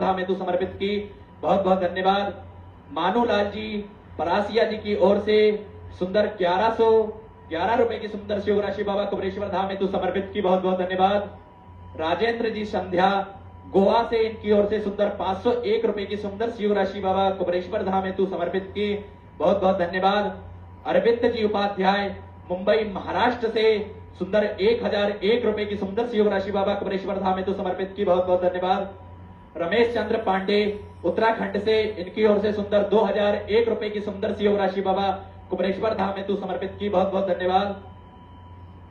धाम हेतु समर्पित की बहुत बहुत धन्यवाद। मानूलाल जी परासिया जी की ओर से सुंदर 1111 रुपए की सुंदर शिव राशि बाबा कुबरेश्वर धाम हेतु समर्पित की बहुत बहुत धन्यवाद। राजेंद्र जी संध्या गोवा से इनकी ओर से सुंदर 501 रुपए की सुंदर शिव राशि बाबा कुबरेश्वर धाम हेतु समर्पित की बहुत बहुत धन्यवाद। अरविंद जी उपाध्याय मुंबई महाराष्ट्र से सुंदर 1001 रुपए की सुंदर शिव राशि बाबा कुबरेश्वर धाम हेतु समर्पित की बहुत बहुत धन्यवाद। रमेश चंद्र पांडे उत्तराखंड से इनकी ओर से सुंदर 2001 रुपए की सुंदर शिव राशि बाबा कुबरेश्वर धाम हेतु समर्पित की बहुत बहुत धन्यवाद।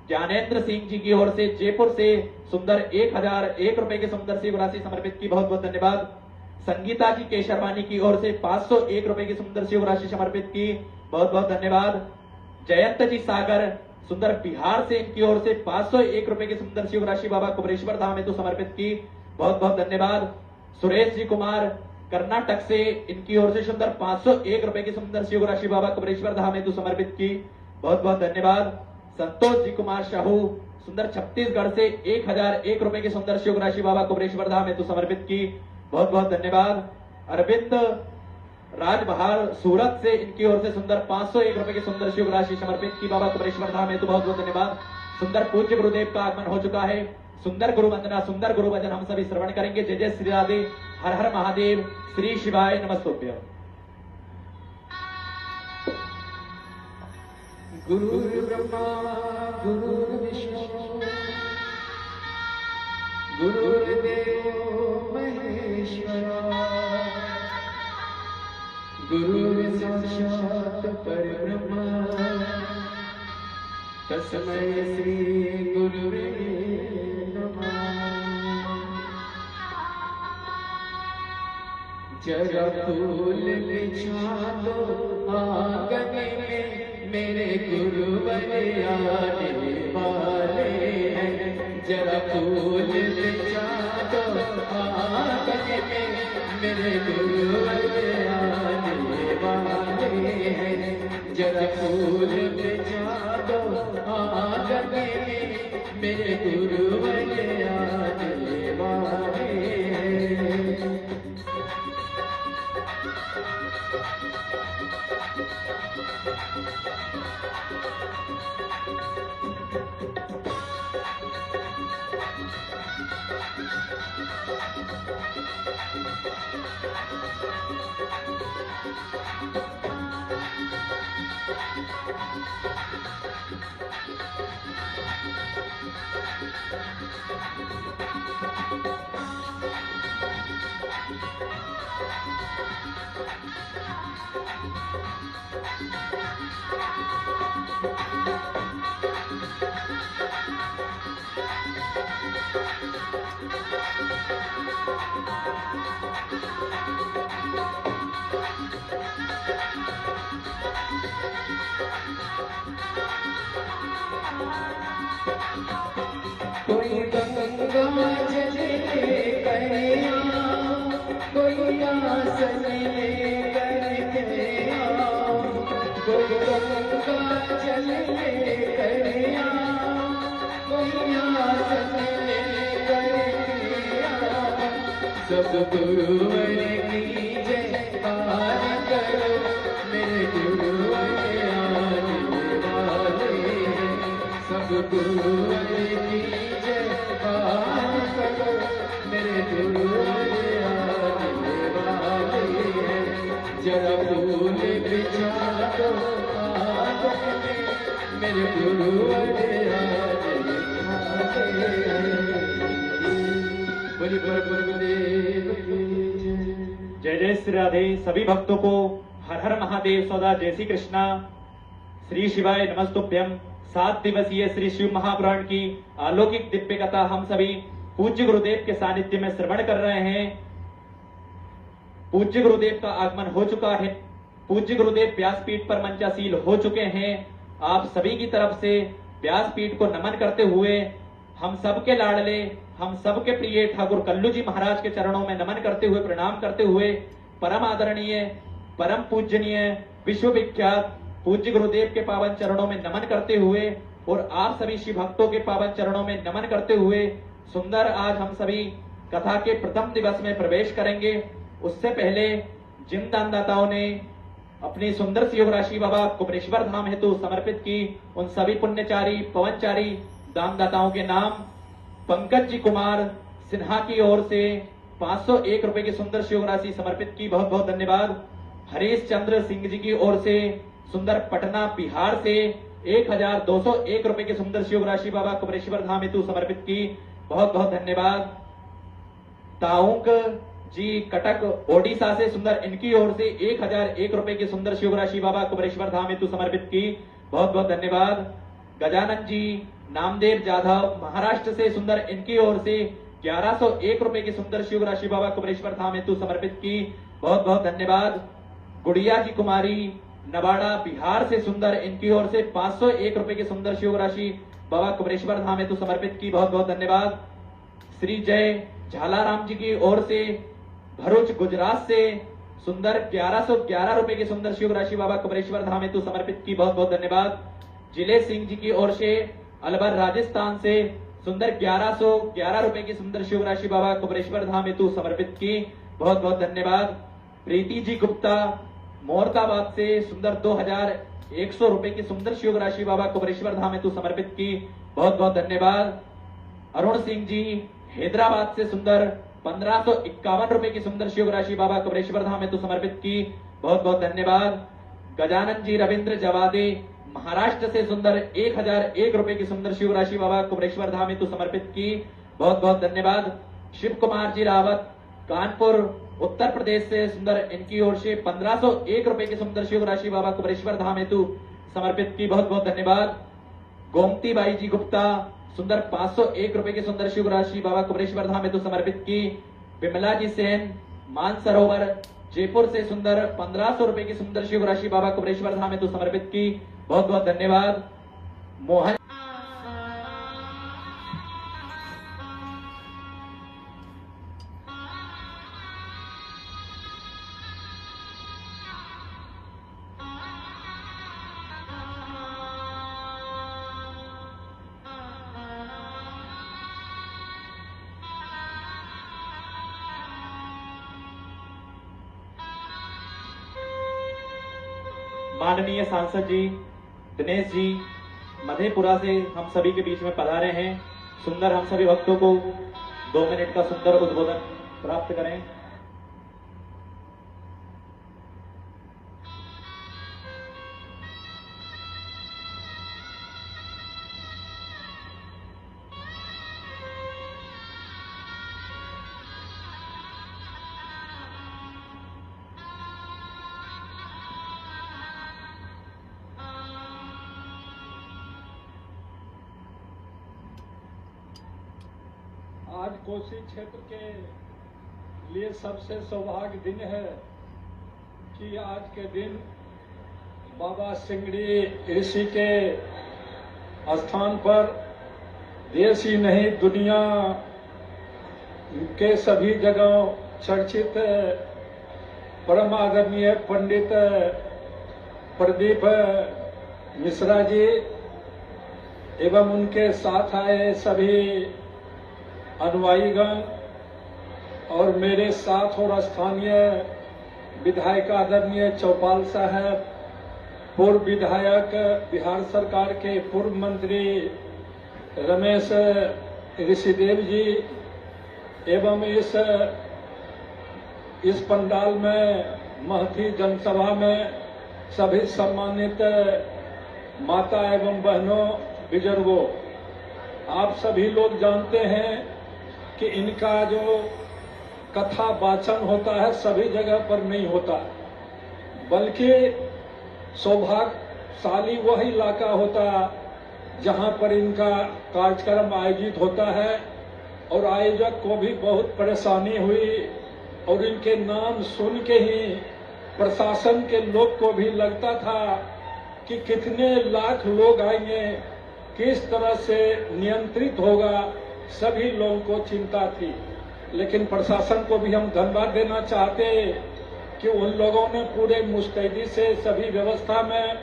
ज्ञानेन्द्र सिंह जी की ओर से जयपुर से सुंदर 1001 रुपए की सुंदर शिव राशि समर्पित की बहुत बहुत धन्यवाद। संगीता जी केशरवानी की ओर से 501 रुपए की सुंदर शिव राशि समर्पित की बहुत बहुत धन्यवाद। जयंत जी सागर सुंदर बिहार से इनकी ओर से 501 रुपए की सुंदर शिव राशि बाबा कुबरेश्वर धाम हेतु समर्पित की बहुत बहुत धन्यवाद। सुरेश जी कुमार कर्नाटक से इनकी ओर से सुंदर 501 रुपए की सुंदर शिव राशि बाबा कुबरेश्वर धाम हेतु समर्पित की बहुत बहुत धन्यवाद। संतोष जी कुमार शाहू सुंदर छत्तीसगढ़ से 1001 रुपए की सुंदर शिव राशि बाबा कुबरेश्वर धाम हेतु समर्पित की बहुत बहुत धन्यवाद। अरविंद राजबहार सूरत से इनकी ओर से सुंदर 501 रुपए की सुंदर शिव राशि समर्पित की बाबा कुबरेश्वर धाम हेतु बहुत बहुत धन्यवाद। सुंदर पूज्य गुरुदेव का आगमन हो चुका है। सुंदर गुरु वंदना सुंदर गुरु भजन हम सभी श्रवण करेंगे। जय जय श्री राधे, हर हर महादेव, श्री शिवाय नमस्तुभ्यं। गुरु ब्रह्मा गुरु विष्णु गुरुर्देवो महेश्वरा गुरु साक्षात् परब्रह्म तस्मै श्री गुरुवे नमः। जरा फूल बिछा दो आंगन में मेरे गुरुवर आने वाले हैं। जरा फूल बिछा दो आंगन में मेरे गुरुवर आने वाले हैं। जरा फूल बिछा दो आंगन में मेरे गुरुवर आने वाले हैं। कोई गंगा जल लेकर आओ, कोई आसन लेकर आओ। कोई गंगा जल लेकर आओ, कोई आसन लेकर आओ। सब गुरुवर की जयकार करो, मेरे गुरुवर आने वाले हैं। सब गुरुवर की जयकार करो, मेरे गुरुवर आने वाले हैं। जरा फूल बिछा दो आंगन में, मेरे गुरुवर आने वाले हैं। बोलिए गुरुदेव की जय जय श्री राधे। सभी भक्तों को हर हर महादेव सौदा जय श्री कृष्णा, श्री शिवाय नमस्तुभ्यं। 7 दिवसीय श्री शिव महापुराण की अलौकिक दिव्य कथा हम सभी पूज्य गुरुदेव के सानिध्य में श्रवण कर रहे हैं। पूज्य गुरुदेव का आगमन हो चुका है। पूज्य गुरुदेव व्यासपीठ पर मंचासील हो चुके हैं। आप सभी की तरफ से व्यासपीठ को नमन करते हुए हम सबके लाडले, हम सबके प्रिय ठाकुर कल्लू जी महाराज के चरणों में नमन करते हुए, प्रणाम करते हुए, परम आदरणीय, परम पूजनीय, विश्वविख्यात पूज्य गुरुदेव के पावन चरणों में नमन करते हुए और आप सभी शिव भक्तों के पावन चरणों में नमन करते हुए सुंदर आज हम सभी कथा के प्रथम दिवस में प्रवेश करेंगे। उससे पहले जिन दानदाताओं ने अपनी सुंदर सी योग राशि बाबा कुबरेश्वर धाम हेतु समर्पित की, उन सभी पुण्यचारी पवनचारी दानदाताओं के नाम पंकज जी कुमार सिन्हा की ओर से 501 रुपए की सुंदर सी योग राशि समर्पित की, बहुत बहुत धन्यवाद। हरीश चंद्र सिंह जी की ओर से सुंदर पटना बिहार से 1201 रुपए की सुंदर सी योग राशि बाबा कुबरेश्वर धाम हेतु समर्पित की, बहुत बहुत धन्यवाद। ताऊक जी कटक ओडिशा से सुंदर इनकी ओर से 1001 रुपए की सुंदर शिव राशि बाबा कुबरेश्वर धाम हेतु समर्पित की, बहुत बहुत धन्यवाद। गजानन जी नामदेव जाधव महाराष्ट्र से सुंदर इनकी ओर से 1101 रुपए की सुंदर शिव राशि बाबा कुबरेश्वर धाम हेतु समर्पित की, बहुत बहुत धन्यवाद। गुड़िया जी कुमारी नवाड़ा बिहार से सुंदर इनकी ओर से 501 रुपए की सुंदर शिव राशि बाबा कुबरेश्वर धाम हेतु समर्पित की, बहुत बहुत धन्यवाद। श्री जय झालाराम जी की ओर से भरूच गुजरात से सुंदर 1111 रुपए की सुंदर शिव राशि बाबा कुबरेश्वर धाम हेतु समर्पित की, बहुत बहुत धन्यवाद। जिले सिंह जी की ओर से अलवर राजस्थान से सुंदर 1111 रुपए की सुंदर शिव राशि बाबा कुबरेश्वर धाम हेतु समर्पित की, बहुत बहुत धन्यवाद। प्रीति जी गुप्ता मोरताबाद से सुंदर 2100 रुपए की सुंदर शिव राशि बाबा कुबरेश्वर धाम हेतु समर्पित की, बहुत बहुत धन्यवाद। अरुण सिंह जी हैदराबाद से सुंदर 1551 रुपए की सुंदर शिव राशि बाबा कुबरेश्वर धाम हेतु समर्पित की, बहुत बहुत धन्यवाद। गजानन जी रविंद्र जवादे महाराष्ट्र से सुंदर 1001 रुपए की सुंदर शिव राशि बाबा कुबरेश्वर धाम हेतु समर्पित की, बहुत बहुत धन्यवाद। शिव कुमार जी रावत कानपुर उत्तर प्रदेश से सुंदर इनकी ओर से 1501 रुपए की सुंदर शिव राशि बाबा कुबरेश्वर धाम हेतु समर्पित की, बहुत बहुत धन्यवाद। गोमती बाई जी गुप्ता सुंदर 501 रुपए की सुंदर शिव राशि बाबा कुबरेश्वर धाम हेतु समर्पित की। विमला जी सेन मानसरोवर जयपुर से सुंदर 1500 रुपए की सुंदर शिव राशि बाबा कुबरेश्वर धाम हेतु समर्पित की, बहुत बहुत धन्यवाद। मोहन माननीय सांसद जी दिनेश जी मधेपुरा से हम सभी के बीच में पधारे हैं। सुंदर हम सभी भक्तों को 2 मिनट का सुंदर उद्बोधन प्राप्त करें। आज कोसी क्षेत्र के लिए सबसे सौभाग्य दिन है कि आज के दिन बाबा सिंगड़ी ऋषि के स्थान पर देश ही नहीं दुनिया के सभी जगह चर्चित परम आदरणीय पंडित प्रदीप मिश्रा जी एवं उनके साथ आए सभी अनुयायीगण और मेरे साथ और स्थानीय विधायक आदरणीय चौपाल साहब, पूर्व विधायक बिहार सरकार के पूर्व मंत्री रमेश ऋषिदेव जी एवं इस पंडाल में महती जनसभा में सभी सम्मानित माता एवं बहनों बुजुर्गों, आप सभी लोग जानते हैं कि इनका जो कथा वाचन होता है सभी जगह पर नहीं होता, बल्कि सौभाग्यशाली वह इलाका होता जहां पर इनका कार्यक्रम आयोजित होता है। और आयोजक को भी बहुत परेशानी हुई और इनके नाम सुन के ही प्रशासन के लोग को भी लगता था कि कितने लाख लोग आएंगे, किस तरह से नियंत्रित होगा, सभी लोगों को चिंता थी। लेकिन प्रशासन को भी हम धन्यवाद देना चाहते कि उन लोगों ने पूरे मुस्तैदी से सभी व्यवस्था में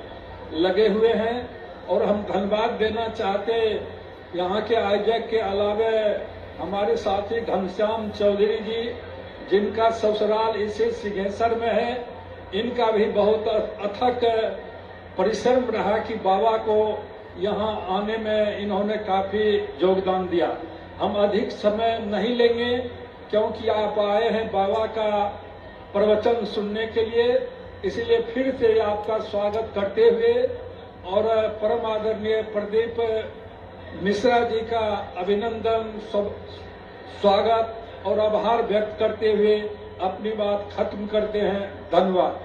लगे हुए हैं। और हम धन्यवाद देना चाहते यहाँ के आयोजक के अलावे हमारे साथी घनश्याम चौधरी जी, जिनका ससुराल इसी सिंहेश्वर में है, इनका भी बहुत अथक परिश्रम रहा कि बाबा को यहाँ आने में इन्होंने काफी योगदान दिया। हम अधिक समय नहीं लेंगे क्योंकि आप आए हैं बाबा का प्रवचन सुनने के लिए, इसलिए फिर से आपका स्वागत करते हुए और परम आदरणीय प्रदीप मिश्रा जी का अभिनंदन, स्वागत और आभार व्यक्त करते हुए अपनी बात खत्म करते हैं। धन्यवाद।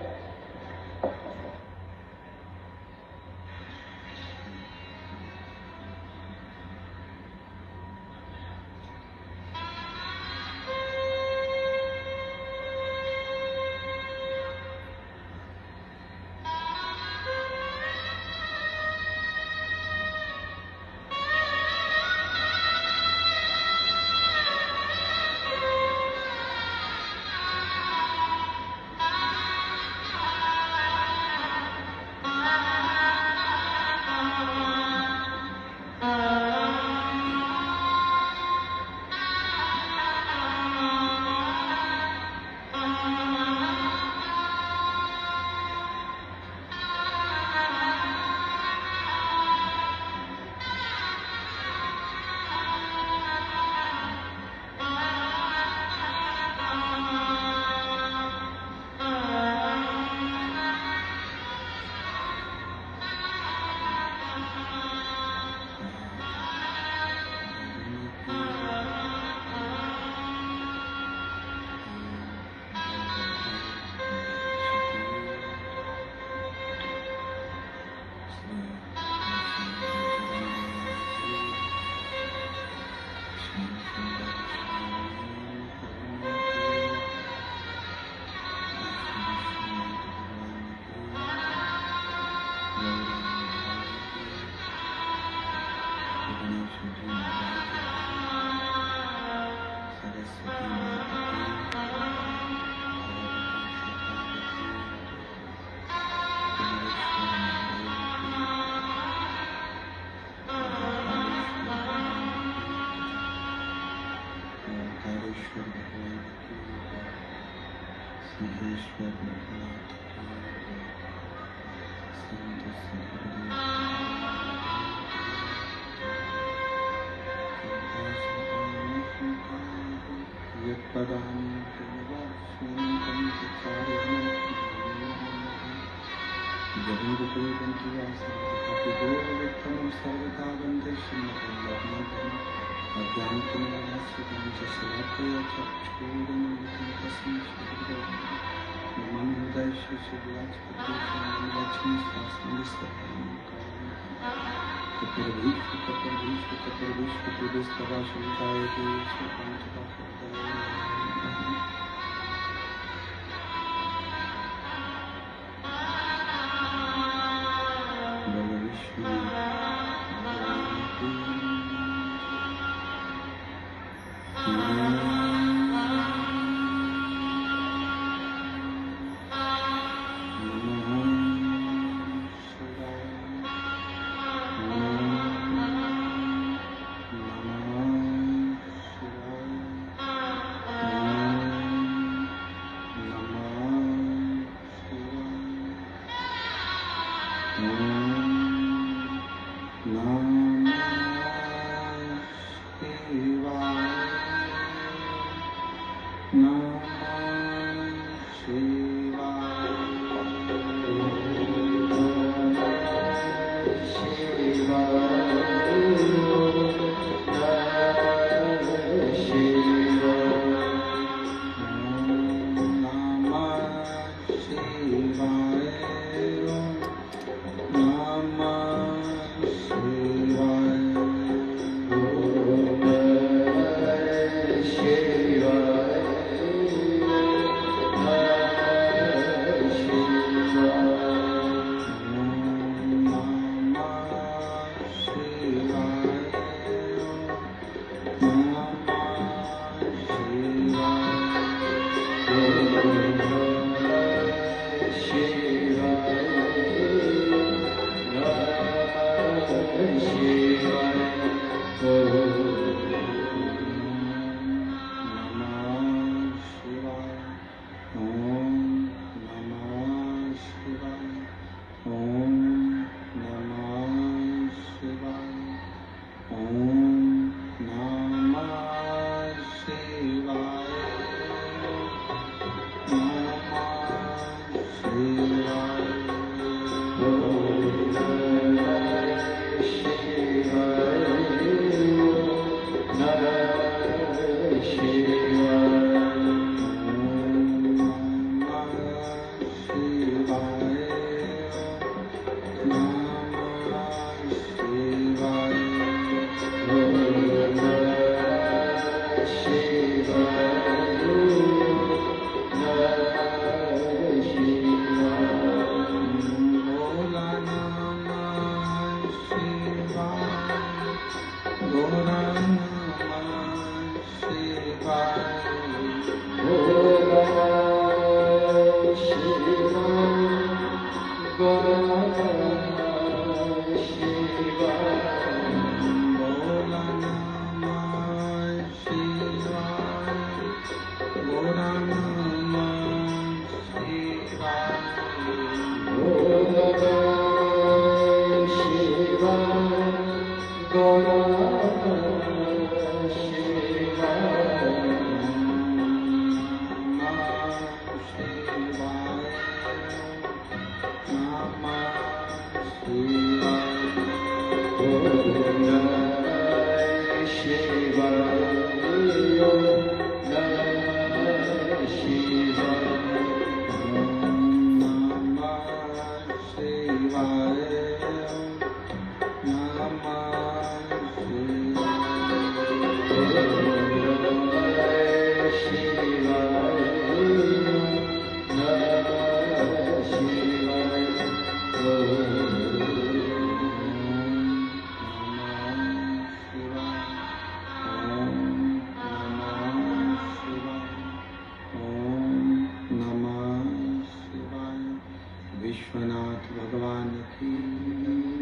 विश्वनाथ भगवान की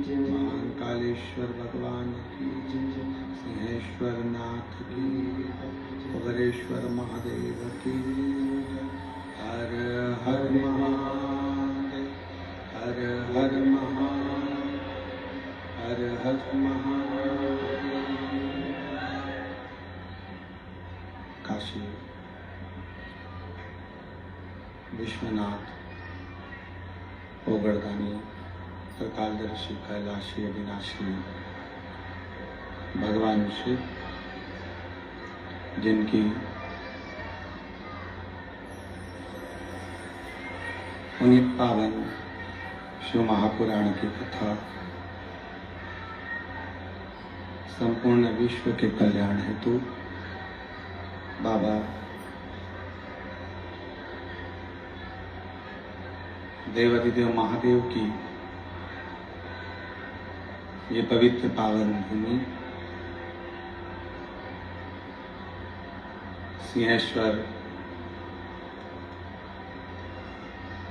जय, महाकालेश्वर भगवान की जय, सिंहेश्वर नाथ की, उग्रेश्वर महादेव की, हर हर महादेव, हर हर महादेव, हर हर महादेव। काशी विश्वनाथ ओगरदानी त्रिकालदर्शी कैलाशी अविनाशी भगवान शिव, जिनकी पुनीत पावन शिव महापुराण की कथा संपूर्ण विश्व के कल्याण हेतु बाबा देवाधिदेव महादेव की ये पवित्र पावन भूमि सिंहेश्वर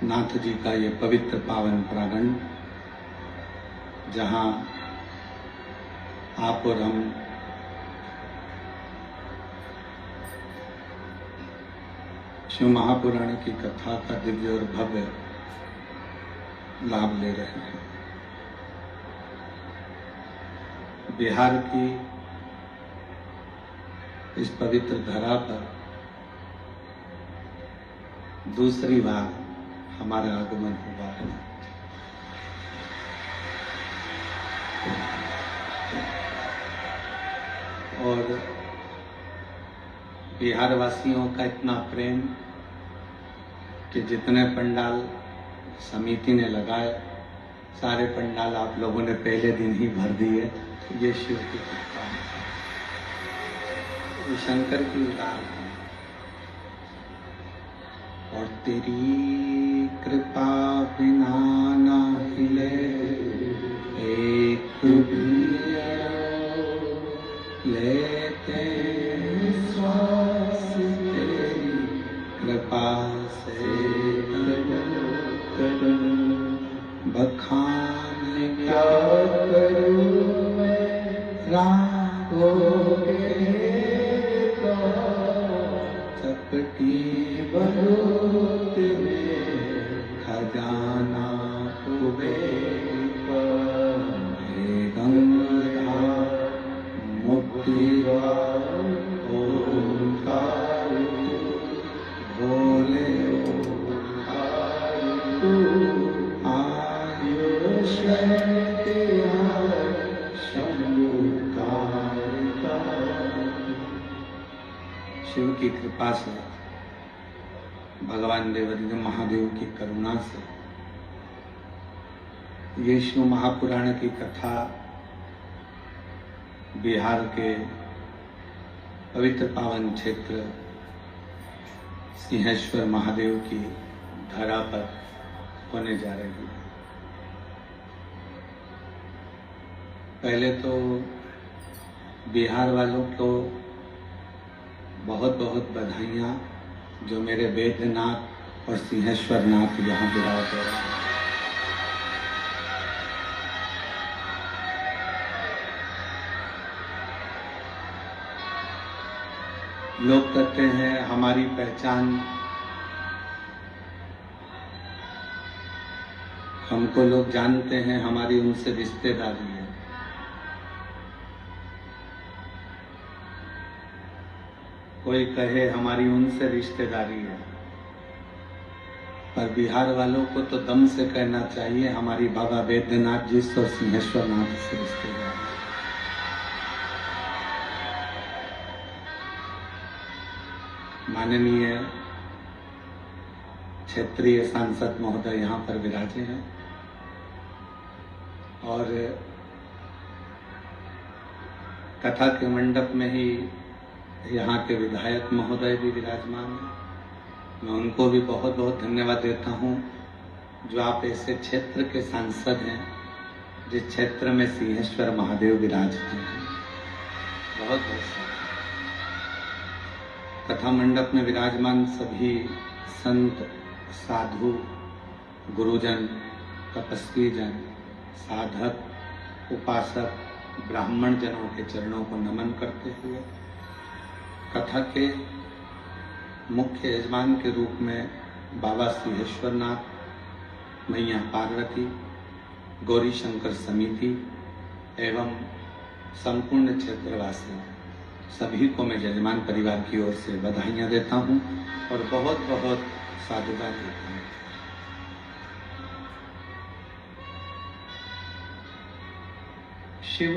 नाथ जी का ये पवित्र पावन प्रांगण, जहां आप और हम शिव महापुराण की कथा का दिव्य और भव्य लाभ ले रहे हैं। बिहार की इस पवित्र धरा पर दूसरी बार हमारा आगमन हुआ है। और बिहार वासियों का इतना प्रेम कि जितने पंडाल समिति ने लगाए, सारे पंडाल आप लोगों ने पहले दिन ही भर दिए। ये शिव की कृपा है, ये शंकर की उदार है। और तेरी कृपा बिना ना हिले एक भी लेते श्वास, तेरी कृपा से बखान क्या करूं मैं, राहोगे तो चपटी बरूद में खजाना कुबेर पर, गंगा मुक्ति ओंकार भोले ओंकार शिव की कृपा से, भगवान देवाधिदेव महादेव की करुणा से ये शिव महापुराण की कथा बिहार के पवित्र पावन क्षेत्र सिंहेश्वर महादेव की धरा पर होने जा रही है। पहले तो बिहार वालों को बहुत बहुत बधाइयाँ, जो मेरे वैद्यनाथ और सिंहेश्वर नाथ यहाँ विराज हो रहे हैं। लोग कहते हैं हमारी पहचान, हमको लोग जानते हैं, हमारी उनसे रिश्तेदारी है। कोई कहे हमारी उनसे रिश्तेदारी है, पर बिहार वालों को तो दम से कहना चाहिए हमारी बाबा वैद्यनाथ जी और सिंहेश्वर नाथ से रिश्तेदारी। माननीय क्षेत्रीय सांसद महोदय यहाँ पर विराजे हैं और कथा के मंडप में ही यहाँ के विधायक महोदय भी विराजमान हैं। मैं उनको भी बहुत बहुत धन्यवाद देता हूँ जो आप ऐसे क्षेत्र के सांसद हैं जिस क्षेत्र में सिंहेश्वर महादेव विराजते हैं। बहुत बहुत कथा मंडप में विराजमान सभी संत, साधु, गुरुजन, तपस्वी जन, साधक, उपासक, ब्राह्मण जनों के चरणों को नमन करते हुए कथा के मुख्य यजमान के रूप में बाबा सिंहेश्वर नाथ, मैया पार्वती, गौरी शंकर समिति एवं संपूर्ण क्षेत्रवासी सभी को मैं यजमान परिवार की ओर से बधाइयां देता हूं और बहुत बहुत साधुवाद देता हूं। शिव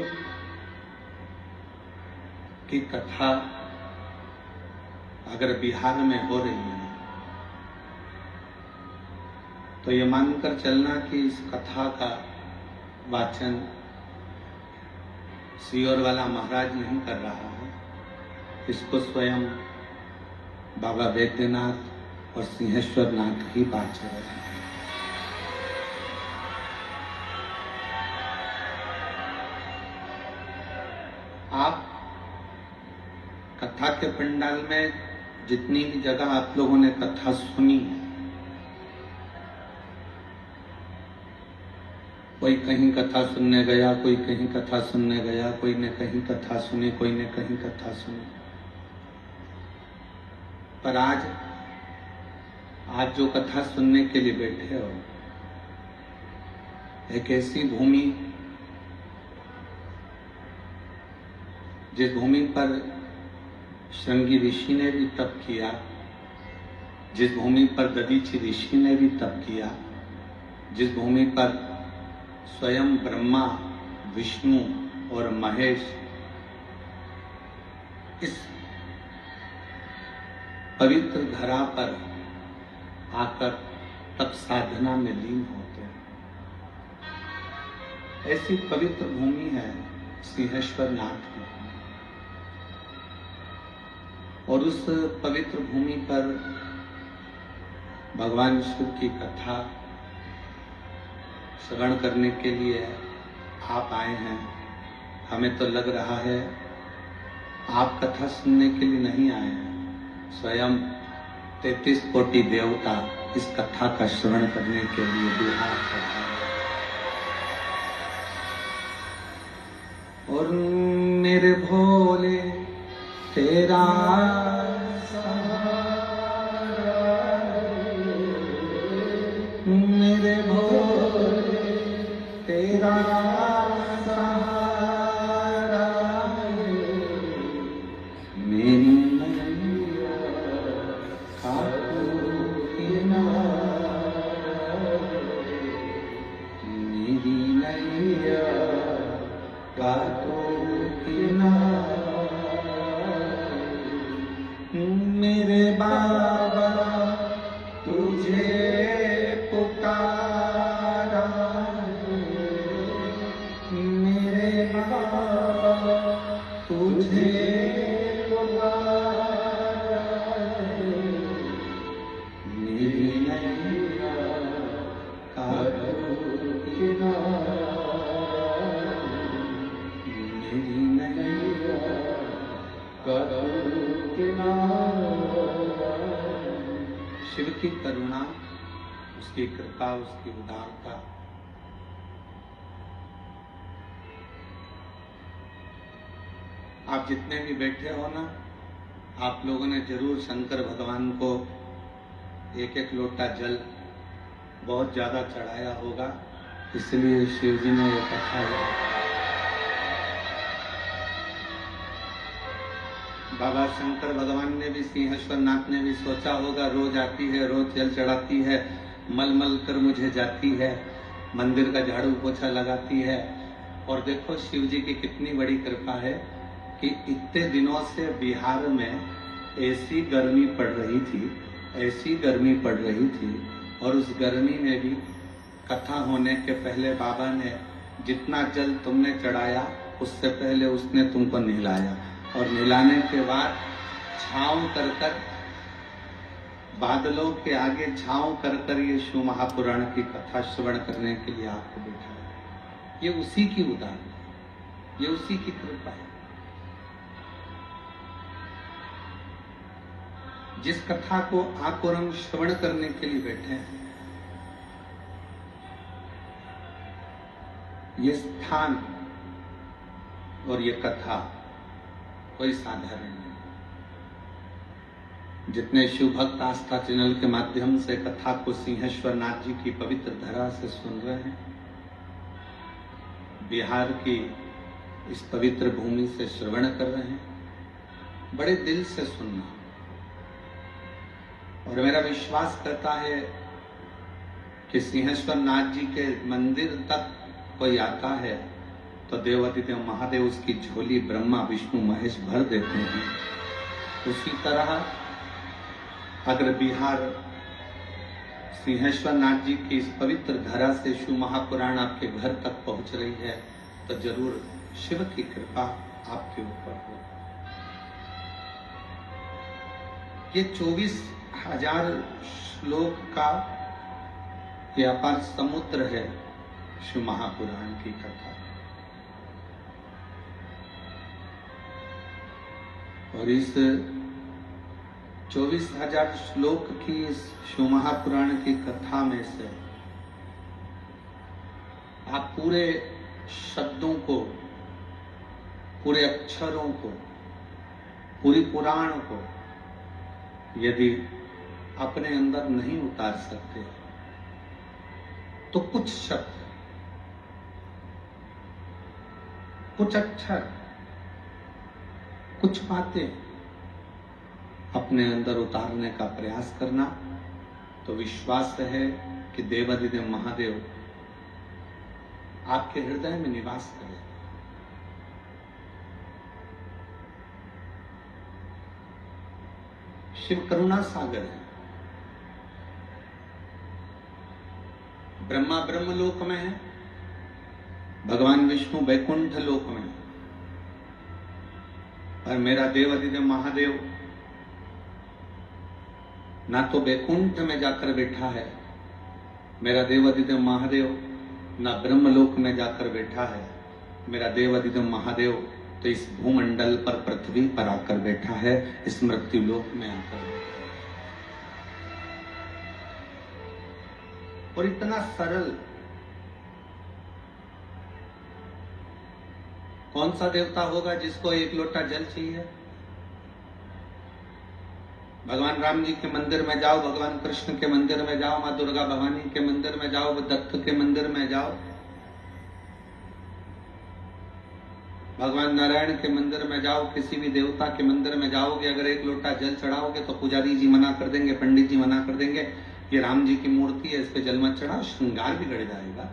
की कथा अगर बिहार में हो रही है तो ये मानकर चलना कि इस कथा का वाचन सियोर वाला महाराज नहीं कर रहा है, इसको स्वयं बाबा वैद्यनाथ और सिंहेश्वर नाथ ही पाठ रहे हैं। आप कथा के पंडाल में जितनी भी जगह आप लोगों ने कथा सुनी, कोई कहीं कथा सुनने गया, कोई कहीं कथा सुनने गया, कोई ने कहीं कथा सुनी, कोई ने कहीं कथा सुनी, पर आज जो कथा सुनने के लिए बैठे हो, एक ऐसी भूमि जिस भूमि पर श्रृंगी ऋषि ने भी तप किया, जिस भूमि पर दधीचि ऋषि ने भी तप किया, जिस भूमि पर स्वयं ब्रह्मा, विष्णु और महेश इस पवित्र धरा पर आकर तप साधना में लीन होते हैं, ऐसी पवित्र भूमि है सिंहेश्वर नाथ की। और उस पवित्र भूमि पर भगवान शिव की कथा श्रवण करने के लिए आप आए हैं। हमें तो लग रहा है आप कथा सुनने के लिए नहीं आए हैं, स्वयं 33 कोटि देवता इस कथा का श्रवण करने के लिए बिहार पधारे। और मेरे भोले तेरा मेरे भोले तेरा सहारा, मेरी नैया खाटू किनारा, मेरी नैया खाटू किनारा, मेरे बाबा तुझे पुकारा, उसकी करुणा, उसकी कृपा, उसकी उदारता आप जितने भी बैठे हो ना, आप लोगों ने जरूर शंकर भगवान को एक एक लोटा जल बहुत ज्यादा चढ़ाया होगा, इसलिए शिव जी ने ये कथा है। बाबा शंकर भगवान ने भी, सिंहेश्वर नाथ ने भी सोचा होगा, रोज आती है, रोज जल चढ़ाती है, मल मल कर मुझे जाती है, मंदिर का झाड़ू पोछा लगाती है। और देखो शिव जी की कितनी बड़ी कृपा है कि इतने दिनों से बिहार में ऐसी गर्मी पड़ रही थी, ऐसी गर्मी पड़ रही थी, और उस गर्मी में भी कथा होने के पहले बाबा ने जितना जल तुमने चढ़ाया उससे पहले उसने तुमको नहलाया, और नहलाने के बाद छांव कर कर, बादलों के आगे छांव कर कर ये शिव महापुराण की कथा श्रवण करने के लिए आपको बैठा। ये उसी की उदाहरण है, ये उसी की कृपा है। जिस कथा को आप और हम श्रवण करने के लिए बैठे हैं, ये स्थान और ये कथा कोई साधारण नहीं। जितने शिव भक्त आस्था चैनल के माध्यम से कथा को सिंहेश्वर नाथ जी की पवित्र धरा से सुन रहे हैं, बिहार की इस पवित्र भूमि से श्रवण कर रहे हैं, बड़े दिल से सुनना। और मेरा विश्वास करता है कि सिंहेश्वर नाथ जी के मंदिर तक कोई आता है तो देवाधिदेव महादेव उसकी झोली ब्रह्मा विष्णु महेश भर देते हैं। उसी तरह अगर बिहार सिंहेश्वर नाथ जी की इस पवित्र धरा से शिव महापुराण आपके घर तक पहुंच रही है तो जरूर शिव की कृपा आपके ऊपर हो। ये 24,000 श्लोक का ये अपार समुद्र है शिव महापुराण की कथा। और इस 24,000 श्लोक की इस शिव महापुराण की कथा में से आप पूरे शब्दों को, पूरे अक्षरों को, पूरी पुराण को यदि अपने अंदर नहीं उतार सकते तो कुछ शब्द, कुछ अक्षर, कुछ बातें अपने अंदर उतारने का प्रयास करना, तो विश्वास है कि देवाधिदेव महादेव आपके हृदय में निवास करें। शिव करुणा सागर है। ब्रह्मा ब्रह्मलोक में है, भगवान विष्णु वैकुंठ लोक में है, और मेरा देवाधिदेव महादेव ना तो वैकुंठ में जाकर बैठा है, मेरा देवाधिदेव महादेव ना ब्रह्मलोक में जाकर बैठा है, मेरा देवाधिदेव महादेव तो इस भूमंडल पर, पृथ्वी पर आकर बैठा है, इस मृत्यु लोक में आकर बैठा है। और इतना सरल, कौन सा देवता होगा जिसको एक लोटा जल चाहिए? भगवान राम जी के मंदिर में जाओ, भगवान कृष्ण के मंदिर में जाओ, माँ दुर्गा भवानी के मंदिर में जाओ, दत्त के मंदिर में जाओ, भगवान नारायण के मंदिर में जाओ, किसी भी देवता के मंदिर में जाओगे, अगर एक लोटा जल चढ़ाओगे तो पुजारी जी मना कर देंगे, पंडित जी मना कर देंगे, ये राम जी की मूर्ति है, इस पे जल मत चढ़ाओ, श्रृंगार बिगड़ जाएगा।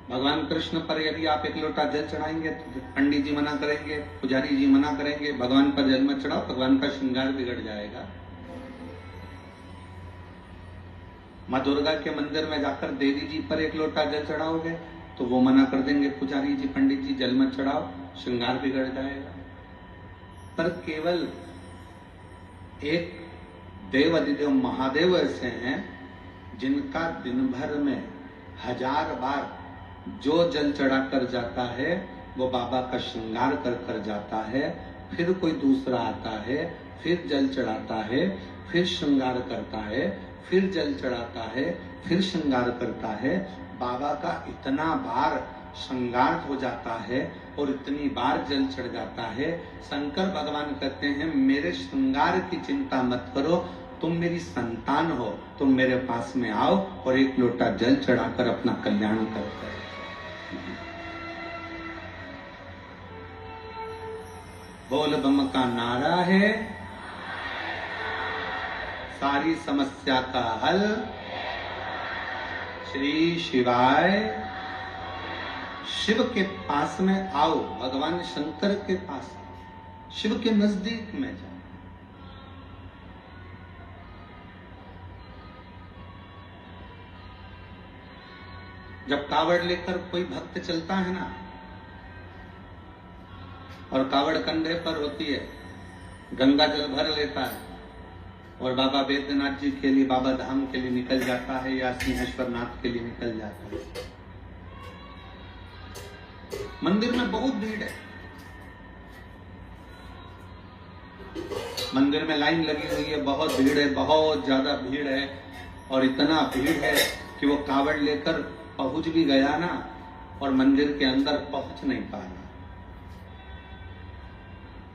भगवान कृष्ण पर यदि आप एक लोटा जल चढ़ाएंगे तो पंडित जी मना करेंगे, पुजारी जी मना करेंगे, भगवान पर जल मत चढ़ाओ, भगवान का श्रृंगार बिगड़ जाएगा। माँ दुर्गा के मंदिर में जाकर देवी जी पर एक लोटा जल चढ़ाओगे तो वो मना कर देंगे, पुजारी जी पंडित जी जल मत चढ़ाओ, श्रृंगार बिगड़ जाएगा। पर केवल एक देवाधिदेव महादेव ऐसे हैं जिनका दिन भर में 1000 बार जो जल चढ़ा कर जाता है वो बाबा का श्रृंगार कर कर जाता है, फिर कोई दूसरा आता है, फिर जल चढ़ाता है, फिर श्रृंगार करता है, फिर जल चढ़ाता है, फिर श्रृंगार करता है। बाबा का इतना बार श्रृंगार हो जाता है और इतनी बार जल चढ़ जाता है। शंकर भगवान कहते हैं मेरे श्रृंगार की चिंता मत करो, तुम मेरी संतान हो, तुम मेरे पास में आओ और एक लोटा जल चढ़ाकर अपना कल्याण करो। बोल बम का नारा है, सारी समस्या का हल श्री शिवाय। शिव के पास में आओ, भगवान शंकर के पास, शिव के नजदीक में जाओ। जब कावड़ लेकर कोई भक्त चलता है ना, और कावड़ कंधे पर होती है, गंगा जल भर लेता है और बाबा बैद्यनाथ जी के लिए, बाबा धाम के लिए निकल जाता है या सिंहेश्वर नाथ के लिए निकल जाता है। मंदिर में बहुत भीड़ है, मंदिर में लाइन लगी हुई है, बहुत भीड़ है, बहुत ज्यादा भीड़ है। और इतना भीड़ है कि वो कावड़ लेकर पहुंच भी गया ना, और मंदिर के अंदर पहुंच नहीं पा रहा।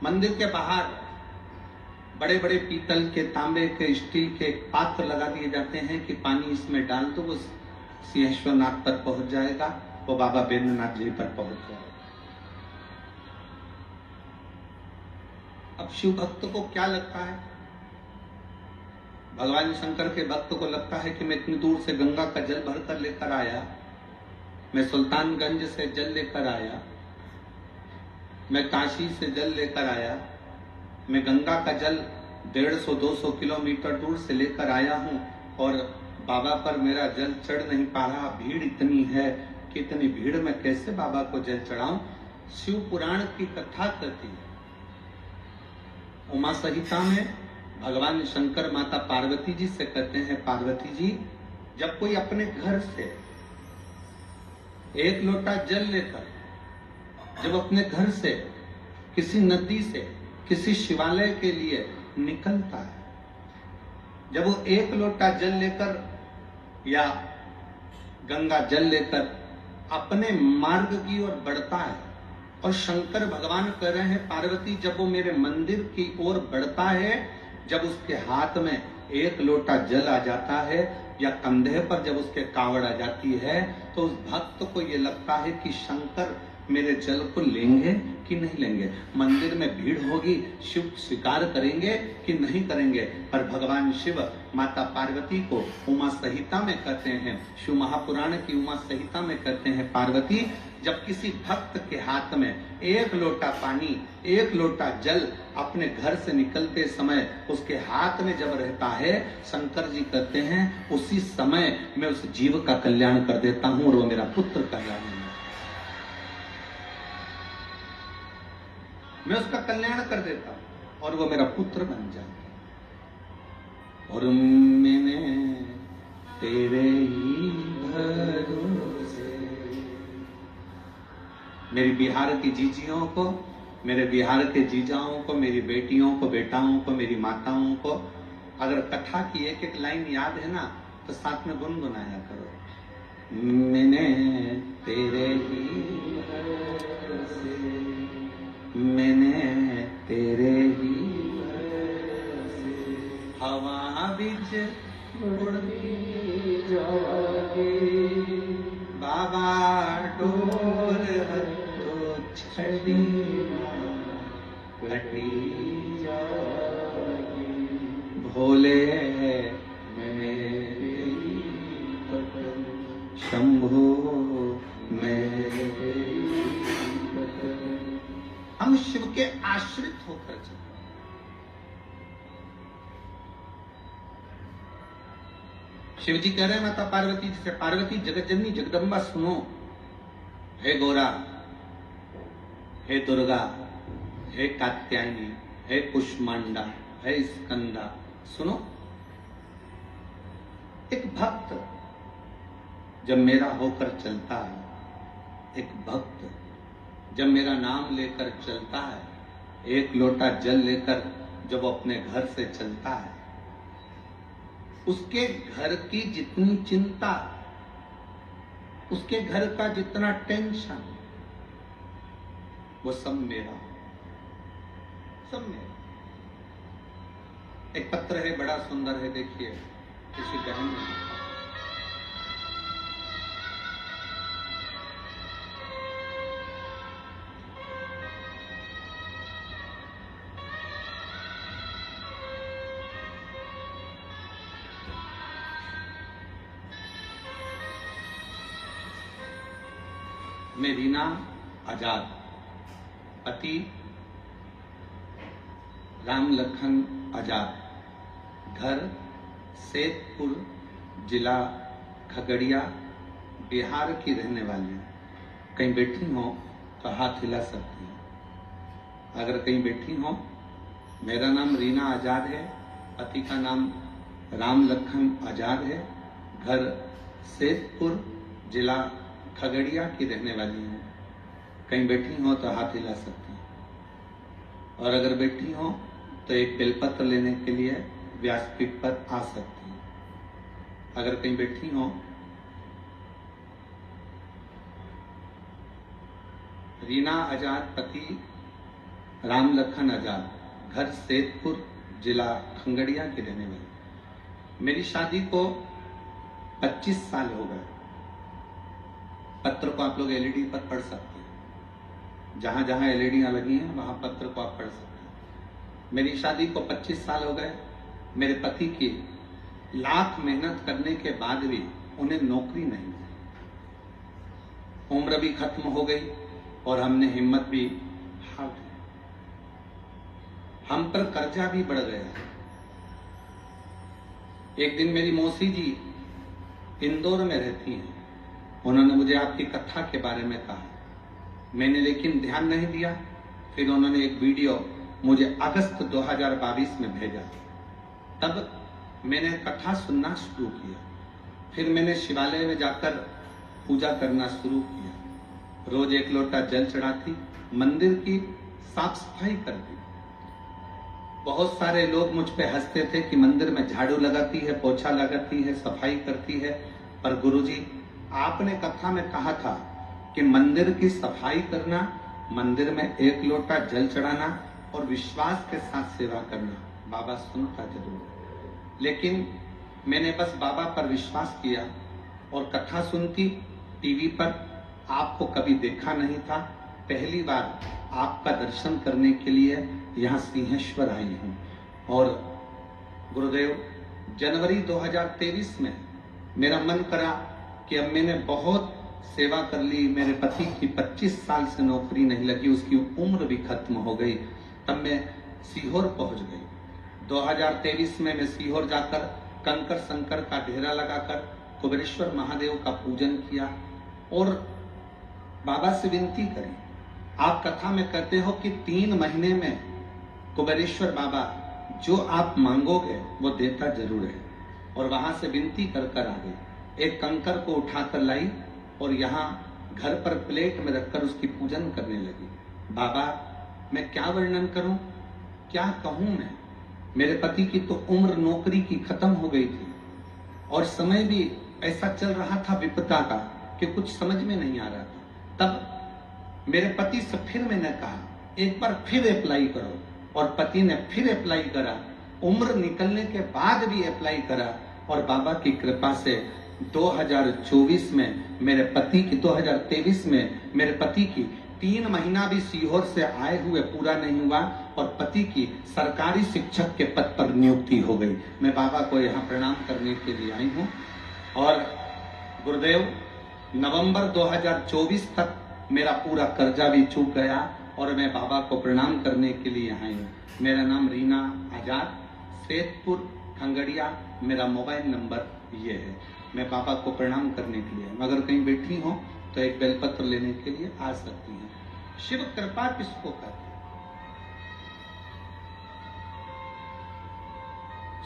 मंदिर के बाहर बड़े बड़े पीतल के, तांबे के, स्टील के पात्र लगा दिए जाते हैं कि पानी इसमें डाल दो, वो सिंहेश्वर नाथ पर पहुंच जाएगा, वो बाबा बैद्यनाथ जी पर पहुंच जाएगा। अब शिव भक्त को क्या लगता है, भगवान शंकर के भक्त को लगता है कि मैं इतनी दूर से गंगा का जल भरकर लेकर आया, मैं सुल्तानगंज से जल लेकर आया, मैं काशी से जल लेकर आया, मैं गंगा का जल 150-200 किलोमीटर दूर से लेकर आया हूं और बाबा पर मेरा जल चढ़ नहीं पा रहा, भीड़ इतनी है कि इतनी भीड़ में कैसे बाबा को जल चढ़ाऊं। शिव पुराण की कथा कहती है, उमा संहिता में भगवान शंकर माता पार्वती जी से कहते हैं, पार्वती जी जब कोई अपने घर से एक लोटा जल लेकर, जब अपने घर से किसी नदी से किसी शिवालय के लिए निकलता है, जब वो एक लोटा जल लेकर या गंगा जल लेकर अपने मार्ग की ओर बढ़ता है, और शंकर भगवान कह रहे हैं पार्वती जब वो मेरे मंदिर की ओर बढ़ता है, जब उसके हाथ में एक लोटा जल आ जाता है या कंधे पर जब उसके कावड़ आ जाती है, तो उस भक्त को ये लगता है कि शंकर मेरे जल को लेंगे कि नहीं लेंगे। मंदिर में भीड़ होगी, शिव स्वीकार करेंगे कि नहीं करेंगे। पर भगवान शिव माता पार्वती को उमा संहिता में कहते हैं, शिव महापुराण की उमा संहिता में कहते हैं, पार्वती जब किसी भक्त के हाथ में एक लोटा पानी, एक लोटा जल अपने घर से निकलते समय उसके हाथ में जब रहता है, शंकर जी कहते हैं उसी समय मैं उस जीव का कल्याण कर देता हूं और वो मेरा पुत्र कल्याण, मैं उसका कल्याण कर देता हूं और वो मेरा पुत्र बन जाता। और मैंने तेरे ही भरोसे, मेरी बिहार की जीजियों को, मेरे बिहार के जीजाओं को, मेरी बेटियों को, बेटाओं को, मेरी माताओं को अगर कथा की एक एक लाइन याद है ना, तो साथ में गुनगुनाया करो। मैंने तेरे ही भरोसे, मैंने तेरे ही भरोसे, हवा बिच उड़ती जाओगे, बाबा डोर हथो छड़ी घटी जाओगे, भोले मेरे शंभो मेरे, हम शिव के आश्रित होकर चलते। शिव जी कह रहे हैं माता पार्वती जी से, पार्वती जगत जननी जगदम्बा सुनो, हे गौरा, हे दुर्गा, हे कात्यायनी, हे कुष्मांडा, हे स्कंदा, सुनो। एक भक्त जब मेरा होकर चलता है, एक भक्त जब मेरा नाम लेकर चलता है, एक लोटा जल लेकर जब वो अपने घर से चलता है, उसके घर की जितनी चिंता, उसके घर का जितना टेंशन, वो सब मेरा, सब मेरा। एक पत्र है, बड़ा सुंदर है, देखिए, किसी बहन ने मैं रीना आजाद, पति राम लखन आजाद, घर सैदपुर, जिला खगड़िया, बिहार की रहने वाली हूँ। कहीं बैठी हो तो हाथ हिला सकती हैं। अगर कहीं बैठी हो, मेरा नाम रीना आजाद है, पति का नाम राम लखन आजाद है, घर सैदपुर, जिला खगड़िया की रहने वाली हूँ। कहीं बैठी हो तो हाथ हिला सकती हैं। और अगर बैठी हो तो एक बेलपत्र लेने के लिए व्यासपीठ पर आ सकती हैं। अगर कहीं बैठी हो, रीना आजाद, पति राम लखन आजाद, घर सैदपुर, जिला खगड़िया की रहने वाली। मेरी शादी को 25 साल हो गए। पत्र को आप लोग एलईडी पर पढ़ सकते हैं, जहां जहां एलईडियां लगी हैं वहां पत्र को आप पढ़ सकते हैं। मेरी शादी को 25 साल हो गए। मेरे पति की लाख मेहनत करने के बाद भी उन्हें नौकरी नहीं मिली। उम्र भी खत्म हो गई और हमने हिम्मत भी हार दी। हम पर कर्जा भी बढ़ गया। एक दिन मेरी मौसी जी इंदौर में रहती हैं, उन्होंने मुझे आपकी कथा के बारे में कहा। मैंने लेकिन ध्यान नहीं दिया। फिर उन्होंने एक वीडियो मुझे अगस्त 2022 में भेजा। तब मैंने कथा सुनना शुरू किया। फिर मैंने शिवालय में जाकर पूजा करना शुरू किया। रोज एक लोटा जल चढ़ाती, मंदिर की साफ सफाई करती। बहुत सारे लोग मुझ पे हंसते थे कि मंदिर में झाड़ू लगाती है, पोछा लगाती है, सफाई करती है। पर गुरुजी, आपने कथा में कहा था कि मंदिर की सफाई करना, मंदिर में एक लोटा जल चढ़ाना और विश्वास के साथ सेवा करना, बाबा सुनता जरूर। लेकिन मैंने बस बाबा पर विश्वास किया और कथा सुनती टीवी पर। आपको कभी देखा नहीं था, पहली बार आपका दर्शन करने के लिए यहाँ सिंहेश्वर आई हूँ। और गुरुदेव, जनवरी 2023 में मेरा मन करा कि अब मैंने बहुत सेवा कर ली, मेरे पति की 25 साल से नौकरी नहीं लगी, उसकी उम्र भी खत्म हो गई। तब मैं सीहोर पहुंच गई। 2023 में मैं सीहोर जाकर कंकर शंकर का ढेरा लगाकर कुबेरेश्वर महादेव का पूजन किया और बाबा से विनती करी। आप कथा में कहते हो कि 3 महीने में कुबेरेश्वर बाबा जो आप मांगोगे वो देता जरूर है। और वहां से विनती कर कर आ गई। एक कंकर को उठाकर लाई और यहाँ घर पर प्लेट में रखकर उसकी पूजन करने लगी। बाबा, मैं क्या वर्णन करूं, क्या कहूं मैं। मेरे पति की तो उम्र नौकरी की खत्म हो गई थी और समय भी ऐसा चल रहा था विपदा का कि कुछ समझ में नहीं आ रहा था। तब मेरे पति से फिर मैंने कहा, एक बार फिर अप्लाई करो। और पति ने फिर अप्लाई करा। उम्र निकलने के बाद भी अप्लाई करा और बाबा की कृपा से 2024 में मेरे पति की 2023 में मेरे पति की 3 महीना भी सीहोर से आए हुए पूरा नहीं हुआ और पति की सरकारी शिक्षक के पद पर नियुक्ति हो गई। मैं बाबा को यहाँ प्रणाम करने के लिए आई हूँ। और गुरुदेव, नवंबर 2024 तक मेरा पूरा कर्जा भी चूक गया और मैं बाबा को प्रणाम करने के लिए आई हूँ। मेरा नाम रीना आजाद, सैदपुर, खगड़िया, मेरा मोबाइल नंबर ये है। मैं बाबा को प्रणाम करने के लिए, अगर कहीं बैठी हो तो एक बेलपत्र लेने के लिए आ सकती हैं। शिव कृपा किसको कहते हैं?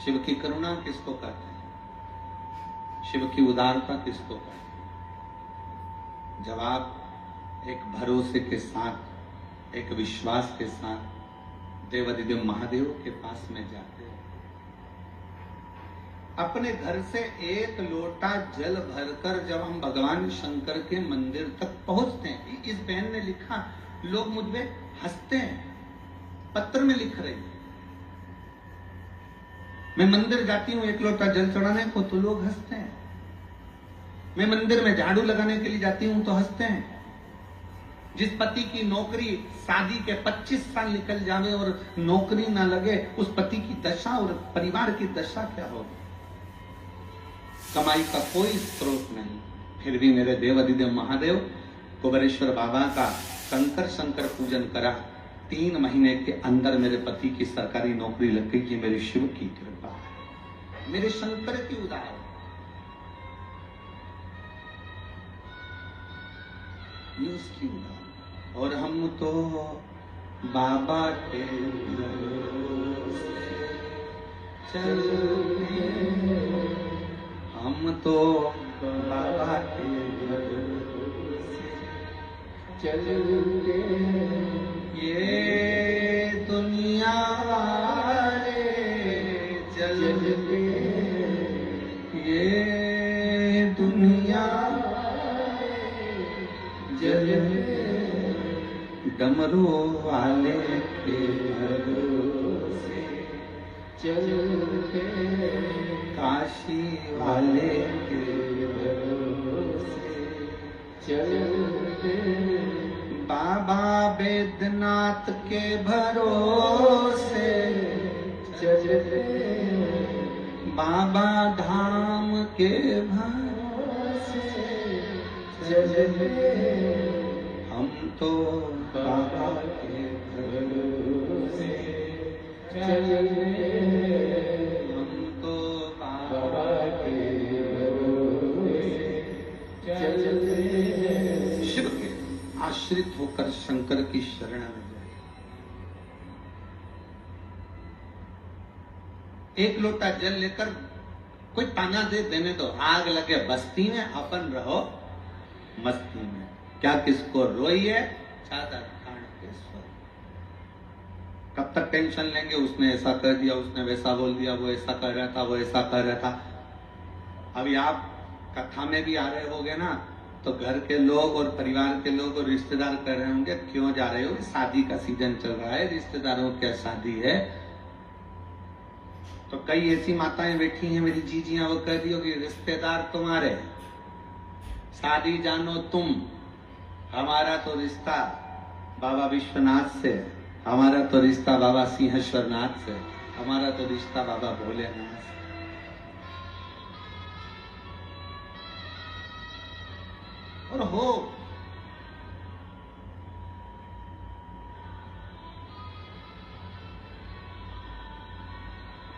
शिव की करुणा किसको कहते हैं? शिव की उदारता किसको कहते हैं? जब आप एक भरोसे के साथ, एक विश्वास के साथ देवाधिदेव महादेव के पास में जाते हैं, अपने घर से एक लोटा जल भरकर जब हम भगवान शंकर के मंदिर तक पहुंचते हैं, इस बहन ने लिखा, लोग मुझ पे हंसते हैं, पत्र में लिख रही है, मैं मंदिर जाती हूं एक लोटा जल चढ़ाने को तो लोग हंसते हैं, मैं मंदिर में झाड़ू लगाने के लिए जाती हूं तो हंसते हैं। जिस पति की नौकरी शादी के 25 साल निकल जावे और नौकरी ना लगे, उस पति की दशा और परिवार की दशा क्या होगी? कमाई का कोई स्रोत नहीं, फिर भी मेरे देवाधिदेव महादेव कुबेरेश्वर बाबा का कंकर शंकर पूजन करा, 3 महीने के अंदर मेरे पति की सरकारी नौकरी लग गई। ये मेरे शिव की कृपा है, मेरे शंकर की उदाहरण, ये उसकी उदाहरण। और हम तो बाबा के भरोसे चलते, हम तो बाबा के भरोसे चलते, ये दुनिया रे चलते, ये दुनिया चलते, डमरू वाले के भरोसे चलते, काशी वाले के भरोसे चलते, बाबा बैद्यनाथ के भरोसे चलते, बाबा धाम के भरोसे चलते, हम तो बाबा के भरोसे चलते, हम तो बाबा के भरोसे चलते। शिव के आश्रित होकर शंकर की शरण में जाए। एक लोटा जल लेकर कोई ताना दे देने दो, आग लगे बस्ती में, अपन रहो मस्ती में, क्या किसको रोइए चादर तान के सो। कब तक टेंशन लेंगे, उसने ऐसा कर दिया, उसने वैसा बोल दिया, वो ऐसा कर रहा था, वो ऐसा कर रहा था। अभी आप कथा में भी आ रहे होगे ना, तो घर के लोग और परिवार के लोग और रिश्तेदार कह रहे होंगे क्यों जा रहे हो, शादी का सीजन चल रहा है, रिश्तेदारों की शादी है। तो कई ऐसी माताएं बैठी हैं मेरी जीजियां, वो कह रही होगी रिश्तेदार तुम्हारे, शादी जानो तुम, हमारा तो रिश्ता बाबा विश्वनाथ से, हमारा तो रिश्ता बाबा सिंहेश्वर नाथ से, हमारा तो रिश्ता बाबा भोलेनाथ से। और हो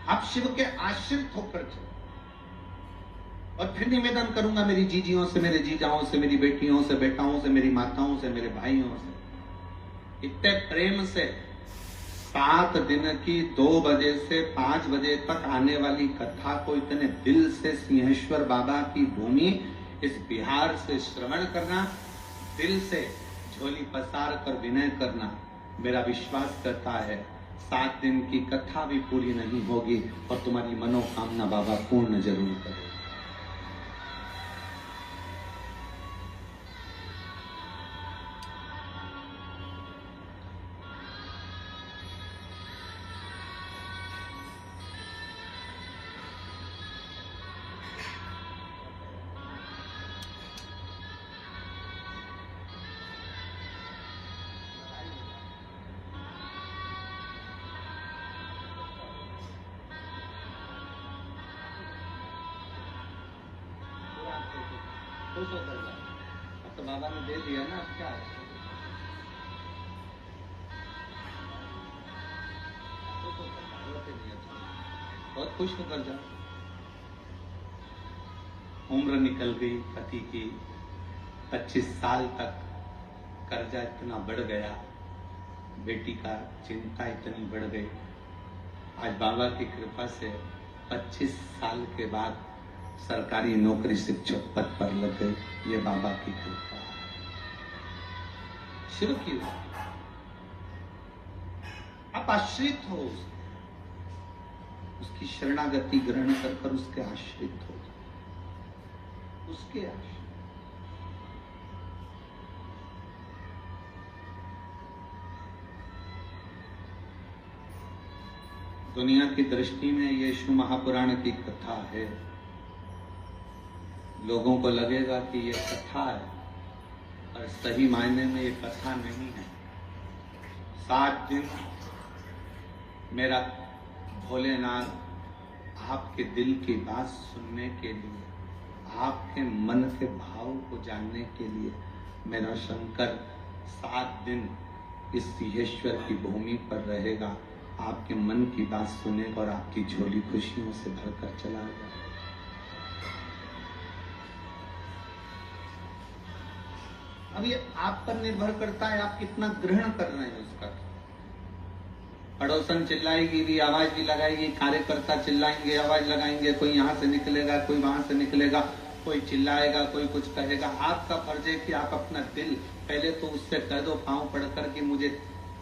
आप शिव के आश्रित होकर चलो। और फिर निवेदन करूंगा मेरी जीजियों से, मेरे जीजाओं से, मेरी बेटियों से, बेटाओं से, मेरी माताओं से, मेरे भाइयों से, इतने प्रेम से 7 दिन की 2 बजे से 5 बजे तक आने वाली कथा को इतने दिल से सिंहेश्वर बाबा की भूमि इस बिहार से श्रवण करना, दिल से झोली पसार कर विनय करना, मेरा विश्वास करता है 7 दिन की कथा भी पूरी नहीं होगी और तुम्हारी मनोकामना बाबा पूर्ण जरूर करे। खुश होकर जाओ, अब तो बाबा ने दे दिया ना, अब क्या है। बहुत खुश होकर जाओ। उम्र निकल गई पति की, 25 साल तक कर्जा इतना बढ़ गया, बेटी का चिंता इतनी बढ़ गई। आज बाबा की कृपा से 25 साल के बाद सरकारी नौकरी शिक्षक पद पर लग गई। ये बाबा की कृपा है, शिव की। आप आश्रित हो उसकी शरणागति ग्रहण कर उसके आश्रित हो, उसके आश्रित। दुनिया की दृष्टि में यीशु महापुराण की कथा है। लोगों को लगेगा कि ये कथा है, और सही मायने में ये कथा नहीं है। 7 दिन मेरा भोलेनाथ आपके दिल की बात सुनने के लिए, आपके मन के भाव को जानने के लिए मेरा शंकर 7 दिन इस सिंहेश्वर की भूमि पर रहेगा, आपके मन की बात सुनेगा और आपकी झोली खुशियों से भरकर चला जाएगा। अब ये आप पर निर्भर करता है, आप कितना ग्रहण कर रहे हैं उसका। पड़ोसन चिल्लाएगी भी, आवाज भी लगाएगी, कार्यकर्ता चिल्लाएंगे, आवाज लगाएंगे, कोई यहाँ से निकलेगा, कोई वहां से निकलेगा, कोई चिल्लाएगा, कोई कुछ कहेगा। आपका फर्ज है कि आप अपना दिल पहले तो उससे कह दो, पांव पड़कर कि मुझे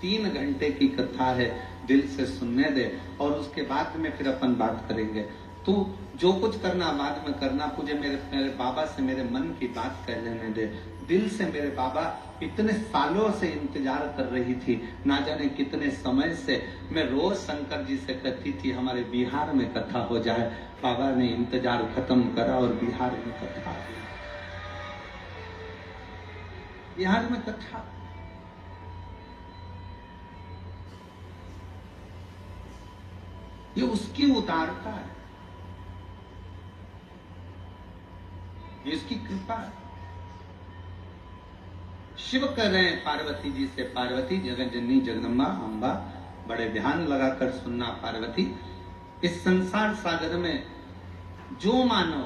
3 घंटे की कथा है, दिल से सुनने दे, और उसके बाद में फिर अपन बात करेंगे। तू जो कुछ करना बाद में करना, मुझे मेरे बाबा से मेरे मन की बात कह लेने दे। दिल से मेरे बाबा इतने सालों से इंतजार कर रही थी, ना जाने कितने समय से मैं रोज शंकर जी से कहती थी हमारे बिहार में कथा हो जाए। बाबा ने इंतजार खत्म करा और बिहार में कथा हुई। बिहार में कथा, ये उसकी उदारता है, ये इसकी कृपा है। शिव कह रहे हैं पार्वती जी से, पार्वती जगत जननी जगदम्बा अम्बा, बड़े ध्यान लगाकर सुनना पार्वती, इस संसार सागर में जो मानव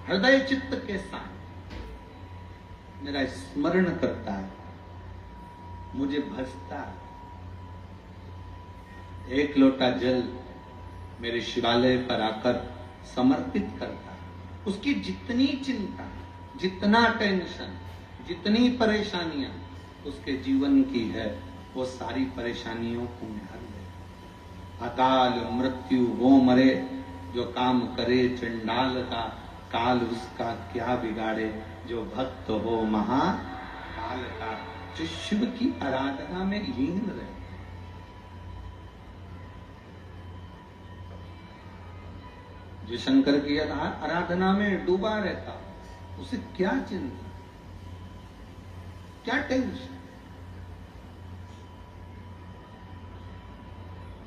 हृदय चित्त के साथ मेरा स्मरण करता है, मुझे भजता है, 1 लोटा जल मेरे शिवालय पर आकर समर्पित करता है, उसकी जितनी चिंता, जितना टेंशन, जितनी परेशानियां उसके जीवन की है, वो सारी परेशानियों को मैं हर ले। अकाल मृत्यु वो मरे, जो काम करे चंडाल का, काल उसका क्या बिगाड़े, जो भक्त हो महाकाल का। जो शिव की आराधना में लीन रहे, जो शंकर की आराधना में डूबा रहता, उसे क्या चिंता, क्या टेंशन।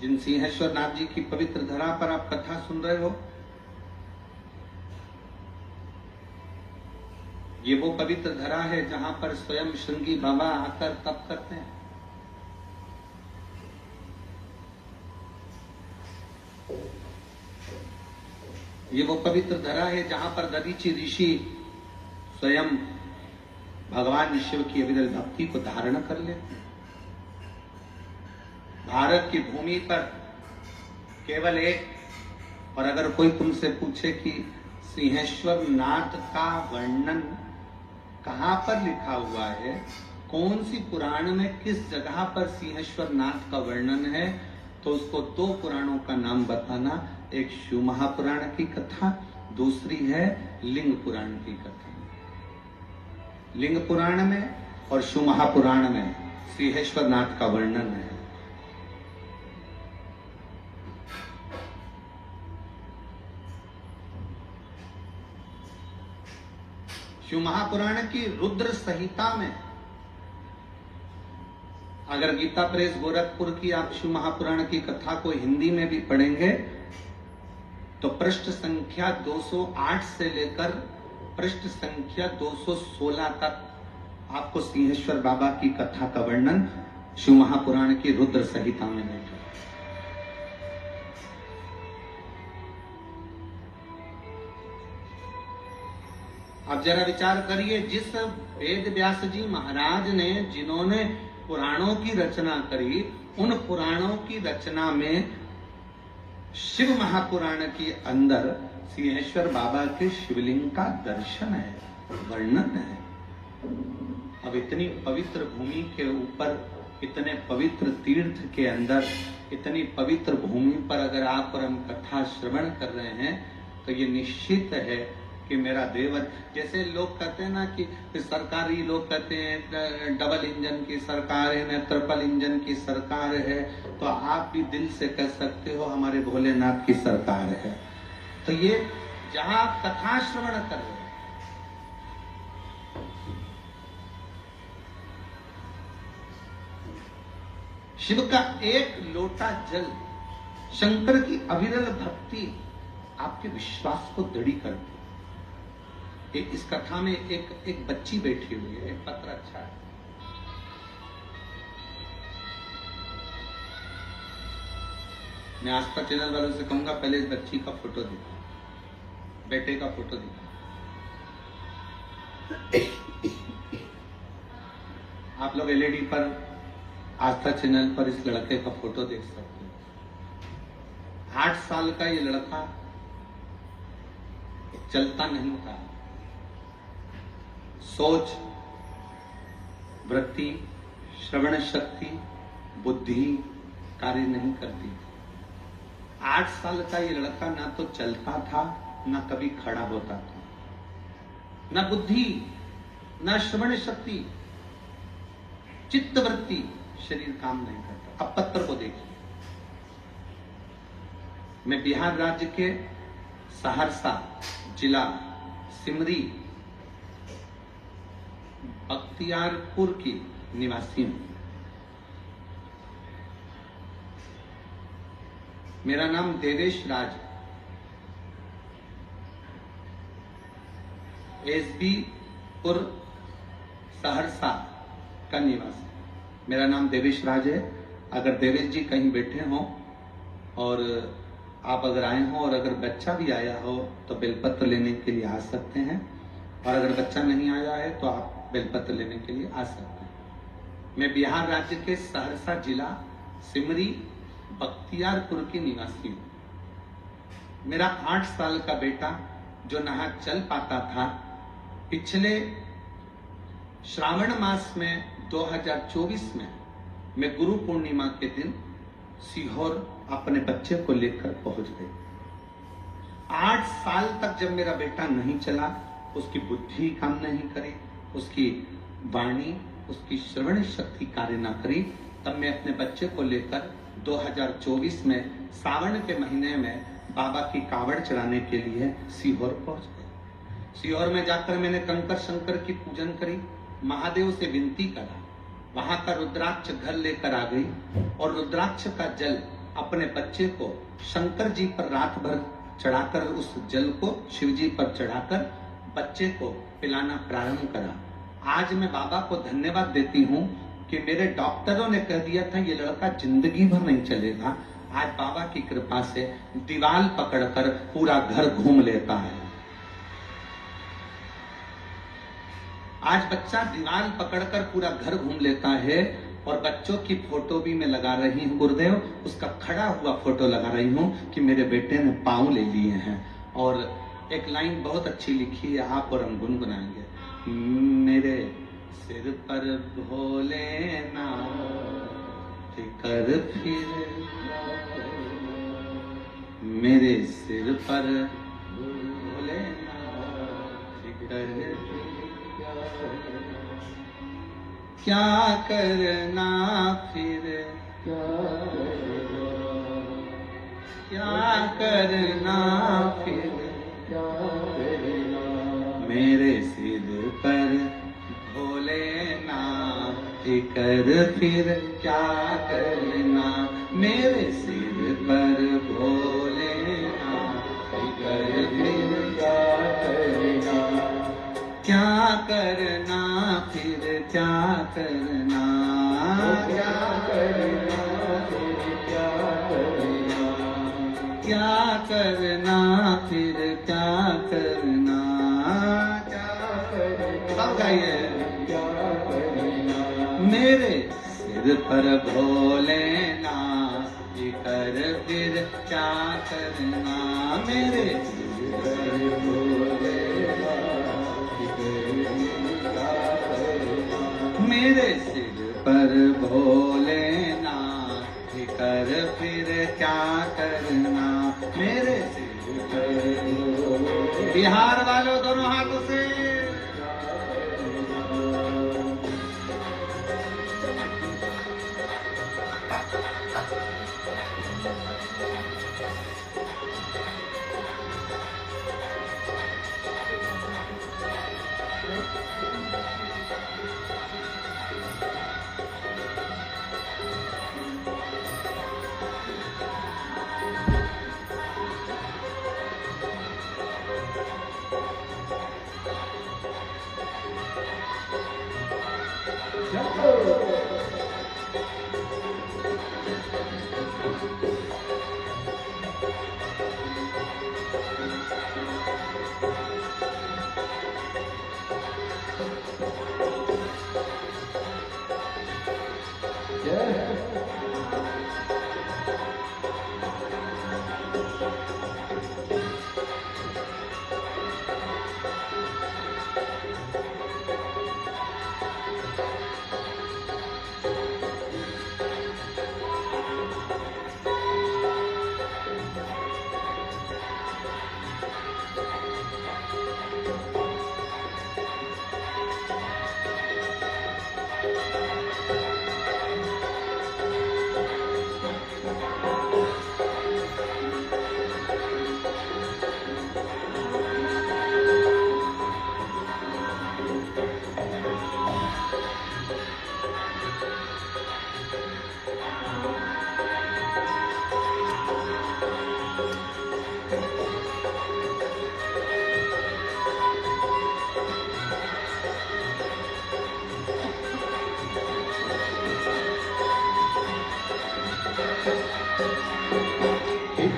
जिन सिंहेश्वर नाथ जी की पवित्र धरा पर आप कथा सुन रहे हो, ये वो पवित्र धरा है जहां पर स्वयं श्रृंगी बाबा आकर तप करते हैं। ये वो पवित्र धरा है जहां पर दधीची ऋषि स्वयं भगवान शिव की अविरल भक्ति को धारण कर लेते हैं। भारत की भूमि पर केवल एक, और अगर कोई तुमसे पूछे कि सिंहेश्वर नाथ का वर्णन कहां पर लिखा हुआ है, कौन सी पुराण में किस जगह पर सिंहेश्वर नाथ का वर्णन है, तो उसको 2 पुराणों का नाम बताना। एक शिव महापुराण की कथा, दूसरी है लिंग पुराण की कथा। लिंग पुराण में और शिव महापुराण में सिंहेश्वर नाथ का वर्णन है। शिव महापुराण की रुद्र संहिता में, अगर गीता प्रेस गोरखपुर की आप शिव महापुराण की कथा को हिंदी में भी पढ़ेंगे तो पृष्ठ संख्या 208 से लेकर पृष्ठ संख्या 216 तक आपको सिंहेश्वर बाबा की कथा का वर्णन शिव महापुराण की रुद्र संहिता में मिलेगा। अब जरा विचार करिए, जिस वेद व्यास जी महाराज ने, जिन्होंने पुराणों की रचना करी, उन पुराणों की रचना में शिव महापुराण के अंदर सिंहेश्वर बाबा के शिवलिंग का दर्शन है, वर्णन है। अब इतनी पवित्र भूमि के ऊपर इतने पवित्र तीर्थ के अंदर, इतनी पवित्र भूमि पर अगर आप और हम कथा श्रवण कर रहे हैं तो ये निश्चित है कि मेरा देवर, जैसे लोग कहते हैं ना कि सरकारी लोग कहते हैं डबल इंजन की सरकार है, ट्रिपल इंजन की सरकार है, तो आप भी दिल से कह सकते हो हमारे भोलेनाथ की सरकार है। तो ये जहां आप कथा श्रवण कर रहे हैं, शिव का एक लोटा जल, शंकर की अविरल भक्ति आपके विश्वास को दृढ़ करती है। इस कथा में एक बच्ची बैठी हुई है, एक पत्र अच्छा है। मैं आस्था चैनल वालों से कहूंगा पहले इस बच्ची का फोटो दिखा, बेटे का फोटो दिखा। आप लोग एलईडी पर आस्था चैनल पर इस लड़के का फोटो देख सकते हैं। 8 साल का ये लड़का चलता नहीं था, सोच, वृत्ति, श्रवण शक्ति, बुद्धि कार्य नहीं करती थी। 8 साल का ये लड़का ना तो चलता था, ना कभी खड़ा होता था, ना बुद्धि, ना श्रवण शक्ति, चित्त वृत्ति, शरीर काम नहीं करता। अब पत्र को देखिए। मैं बिहार राज्य के सहरसा जिला सिमरी बख्तियारपुर की निवासी हूं। मेरा नाम देवेश राज, एसबी पुर सहरसा का निवासी। मेरा नाम देवेश राज है। अगर देवेश जी कहीं बैठे हों और आप अगर आए हो और अगर बच्चा भी आया हो तो बेलपत्र लेने के लिए आ सकते हैं, और अगर बच्चा नहीं आया है तो आप बेलपत्र लेने के लिए आ सकते हैं। मैं बिहार राज्य के सहरसा जिला सिमरी बख्तियारपुर की निवासी हूं। मेरा 8 साल का बेटा जो ना चल पाता था, पिछले श्रावण मास में 2024 में मैं गुरु पूर्णिमा के दिन सीहोर अपने बच्चे को लेकर पहुंच गई। 8 साल तक जब मेरा बेटा नहीं चला, उसकी बुद्धि काम नहीं करी, उसकी वाणी, उसकी श्रवण शक्ति कार्य न करी, तब मैं अपने बच्चे को लेकर 2024 में सावन के महीने में बाबा की कावड़ चढ़ाने के लिए सीहोर पहुंच गए। सीहोर में जाकर मैंने कंकर शंकर की पूजन करी, महादेव से विनती करा, वहां का रुद्राक्ष घर लेकर आ गई और रुद्राक्ष का जल अपने बच्चे को शंकर जी पर रात भर चढ़ाकर, उस जल को शिव जी पर चढ़ाकर बच्चे को पिलाना प्रारंभ करा। आज मैं बाबा को धन्यवाद देती हूँ कि मेरे डॉक्टरों ने कह दिया था ये लड़का जिंदगी भर नहीं चलेगा। आज बाबा की कृपा से दीवाल पकड़कर पूरा घर घूम लेता है। आज बच्चा दीवार पकड़कर पूरा घर घूम लेता है, और बच्चों की फोटो भी मैं लगा रही हूँ गुरुदेव, उसका खड़ा हुआ फोटो लगा रही हूँ कि मेरे बेटे ने पाँव ले लिए हैं। और एक लाइन बहुत अच्छी लिखी है, आप और हम गुनगुनाएंगे। मेरे सिर पर भोलेनाथ कर फिर, मेरे सिर पर भोलेनाथ कर, क्या करना फिर, क्या करना फिर, मेरे सिर पर भोलेनाथ कर फिर, क्या करना मेरे सिर पर भोलेनाथ कर फिर, क्या करना फिर, क्या करना, क्या करना फिर, क्या करना, क्या करना फिर, क्या करना, क्या करना, सब गाइए। मेरे सिर पर भोलेनाथ कर फिर, क्या करना, मेरे सिर पर भोलेनाथ, मेरे सिर पर भोलेनाथ कर फिर क्या करना मेरे सिर पर। बिहार वालों दोनों हाथों से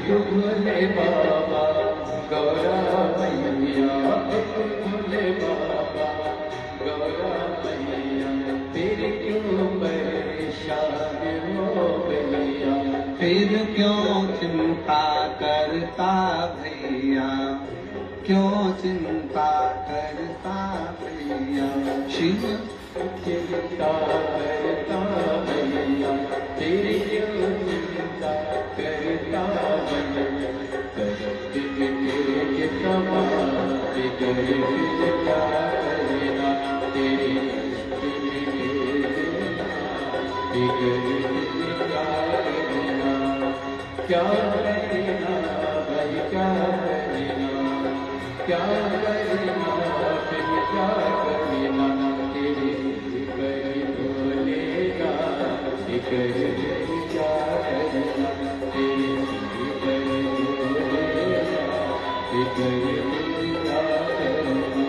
भोले बाबा गौरा मैया, भोले बाबा गौरा मैया, फिर क्यों परेशान हो भैया, फिर क्यों चिंता करता भैया, क्यों चिंता करता भैया। शिव चिंता करता भैया, फिर क्यों चिंता करता भैया, करते तेरे समान बिगड़े क्या करना तेरे बिगड़े क्या करना भाई क्या करना, क्या करना फिर क्या करना तेरे बिगड़ बोलेगा बिगड़ क्या करना तेरे बिगड़ बोलेगा बिगड़ क्या करना।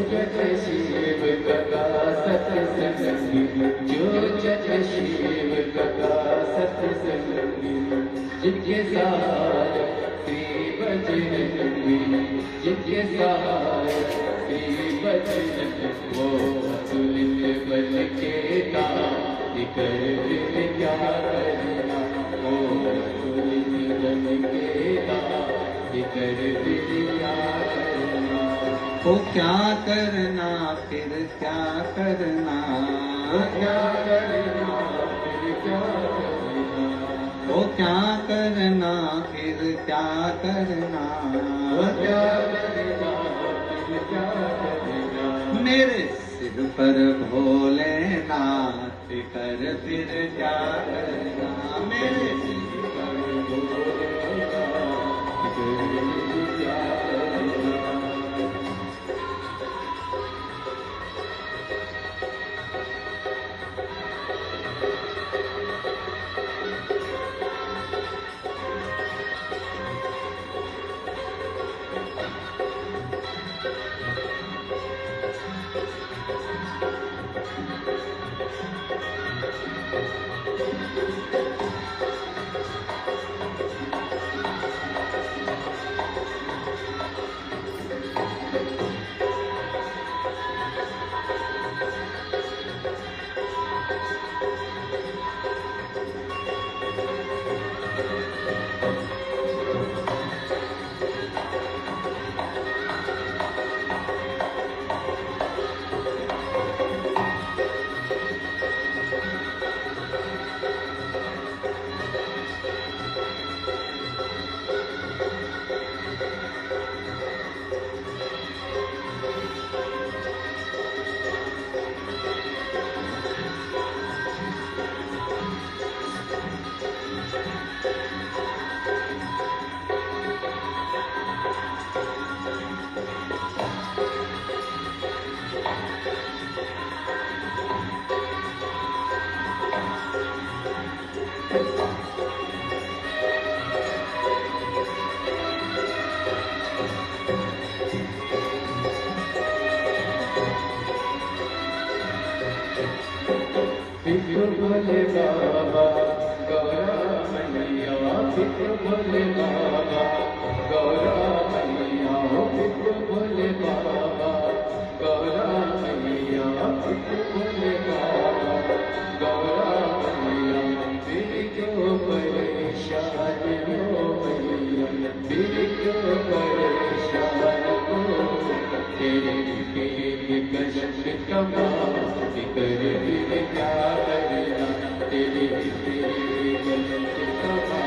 जय शिव कथा सत्संगी, जो जग शिव कथा सत्संगी, जिनके साथ श्री बजरंगी, जिनके साथ श्री बजरंगी, वो अतुलित बल के दान कर क्या करना, वो अतुलित बल के दान कर क्या करना। वो क्या करना फिर क्या करना, क्या करना फिर क्या करना। वो क्या करना फिर क्या करना, क्या करना फिर क्या करना, मेरे सिर पर भोलेनाथ कर फिर क्या करना, मेरे सिर पर भोलेनाथ फिर क्या करना। फिक्र भोले बाबा गौरा मैया, फिक्र भोले बाबा गौरा मैया, फिक्र भोले बाबा गौरा मैया, फिक्र भोले बाबा गौरा मैया, मेरी क्यों परेशान हो मैया, मेरी क्यों परेशान हो, तेरे कष्ट कमा कर भी क्या करना, तेरे कष्ट कमा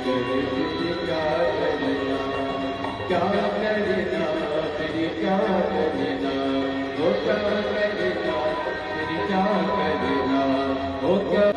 कर भी क्या करना, क्या करना फिर क्या करना, वो क्या करना फिर क्या करना, वो क्या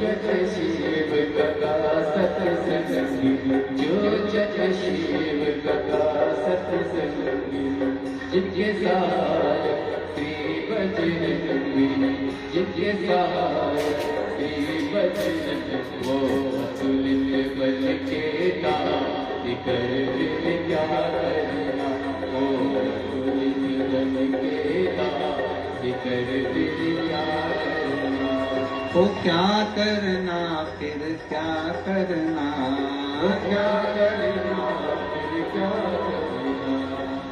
तेरे शिव कथा सत्संगी, जो जग शिव कथा सत्संगी, जिनके साथ श्री बजरंगी, जिनके साथ श्री बजरंगी, वो अतुलित बल के दान कर क्या करना, वो अतुलित बल के दान कर क्या करना, वो क्या करना फिर क्या करना, वो क्या करना फिर क्या करना,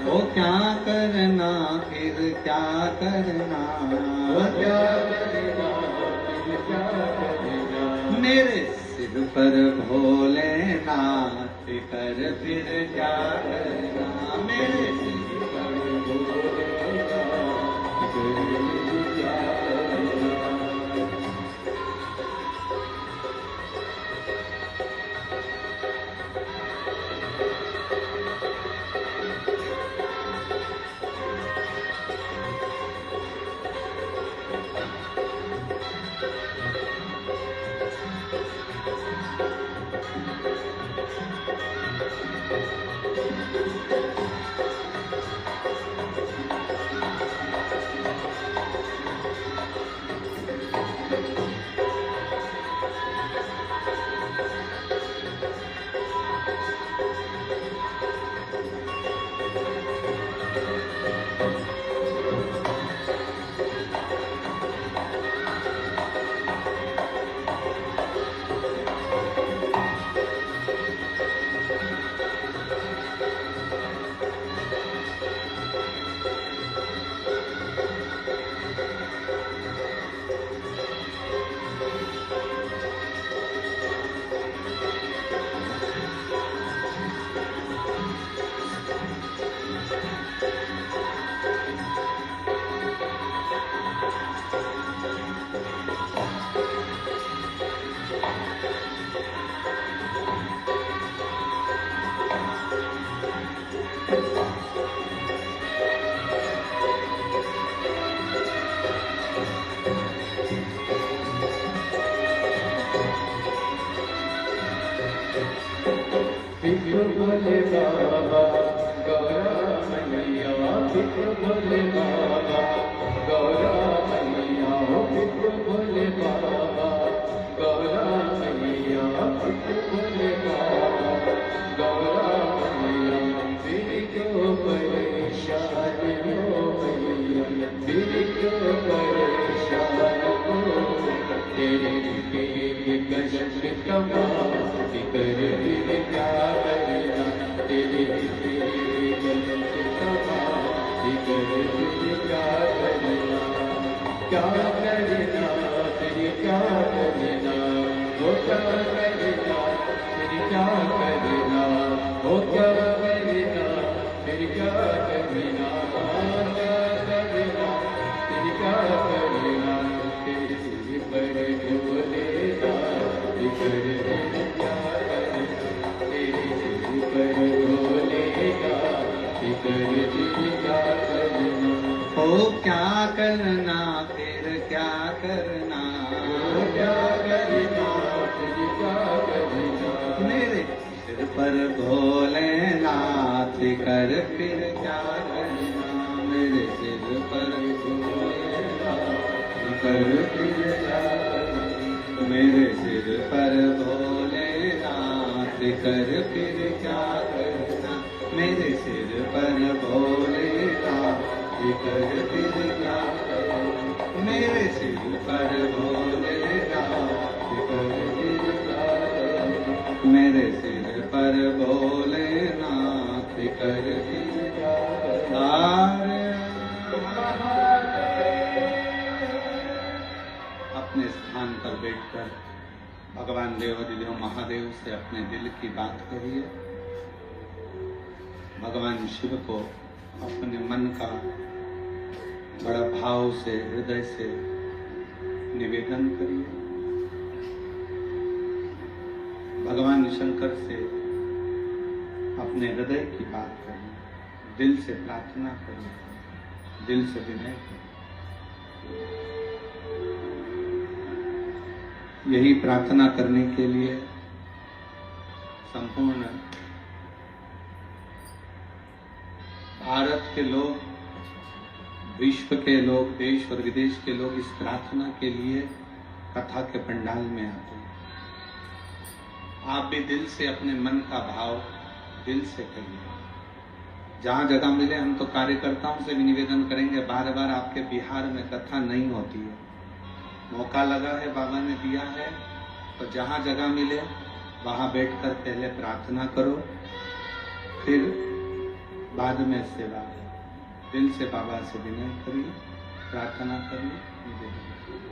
वो क्या करना फिर क्या करना, वो क्या करना फिर क्या करना, मेरे सिर पर भोलेनाथ कर फिर क्या करना, मेरे सिर पर भोलेनाथ कर क्या करना। पितृ भोले बाबा गौरा मैया, पितृ भोले बाबा गौरा मैया, पितृ भोले बाबा गौरा मैया, पितृ भोले बाबा गौरा मैया। मेरी क्यों परेशान हो मैया, मेरी क्यों परेशान हो, तेरे लिए कष्ट कमा कर फिर क्या करना, तेरे लिए कष्ट कमा कर फिर क्या करना, क्या करना फिर क्या करना, वो क्या करना फिर क्या करना, वो क्या करना फिर क्या करना, क्या करना फिर क्या करना, तेरे पर भोलेगा कर क्या करना, तेरे पर भोलेगा कर क्या करना, हो क्या करना फिर क्या करना, वो क्या करना फिर क्या करना, मेरे सिर पर भोलेनाथ कर फिर क्या करना, मेरे सिर पर भोलेनाथ कर फिर क्या करना, मेरे सिर पर भोलेनाथ कर फिर क्या करना, मेरे सिर पर भोलेनाथ कर फिर क्या करना, मेरे सिर पर भोलेनाथ कर फिर क्या करना, मेरे सिर पर भोलेनाथ कर फिर क्या करना। अपने स्थान पर बैठकर भगवान देवाधिदेव महादेव से अपने दिल की बात करिए। भगवान शिव को अपने मन का बड़ा भाव से, हृदय से निवेदन करिए। भगवान शंकर से अपने हृदय की बात करिए, दिल से प्रार्थना करिए, दिल से विनय करिए। यही प्रार्थना करने के लिए संपूर्ण भारत के लोग, विश्व के लोग, देश और विदेश के लोग इस प्रार्थना के लिए कथा के पंडाल में आते हैं। आप भी दिल से अपने मन का भाव दिल से करिए। जहां जगह मिले, हम तो कार्यकर्ताओं से भी निवेदन करेंगे, बार बार आपके बिहार में कथा नहीं होती है। मौका लगा है, बाबा ने दिया है, तो जहां जगह मिले वहां बैठकर पहले प्रार्थना करो, फिर बाद में सेवा। दिल से बाबा से विनय करिए, प्रार्थना करिए, निवेदन करिए।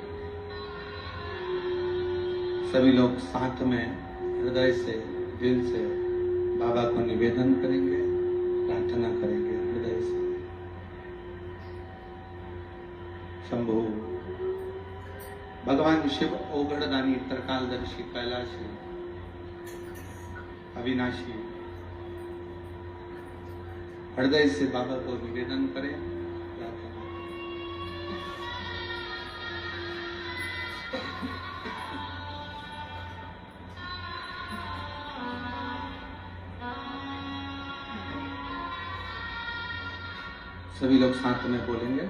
सभी लोग साथ में हृदय से, दिल से बाबा को निवेदन करेंगे, प्रार्थना करेंगे हृदय से। शंभु भगवान शिव ओगढ़दानी, त्रिकालदर्शी, कैलाशी, अविनाशी, हृदय से बाबा को निवेदन करें, प्रार्थना। सभी लोग साथ में बोलेंगे।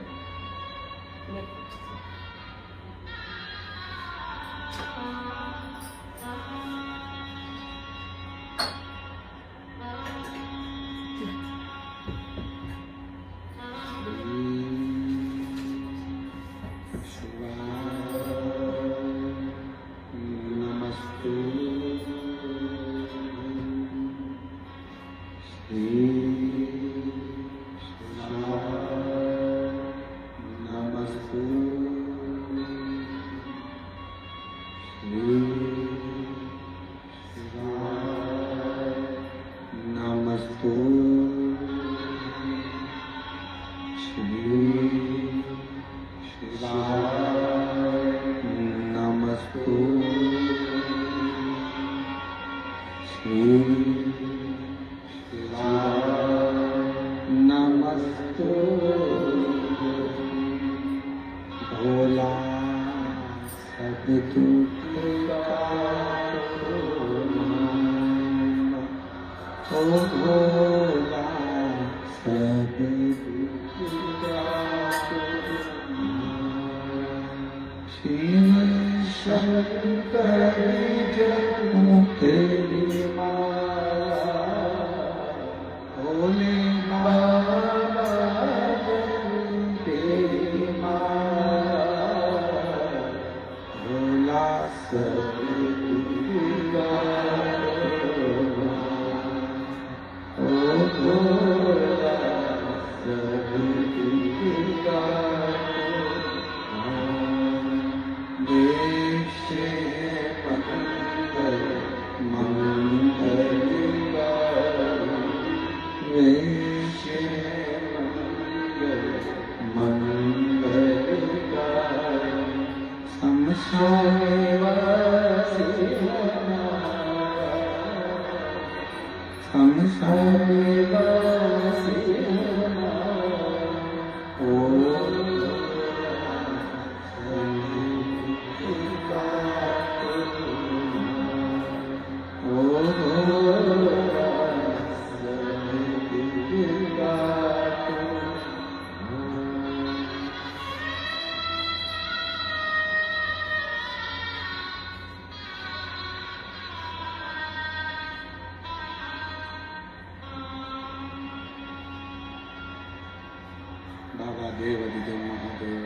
बाबा देव अधिदेव महादेव,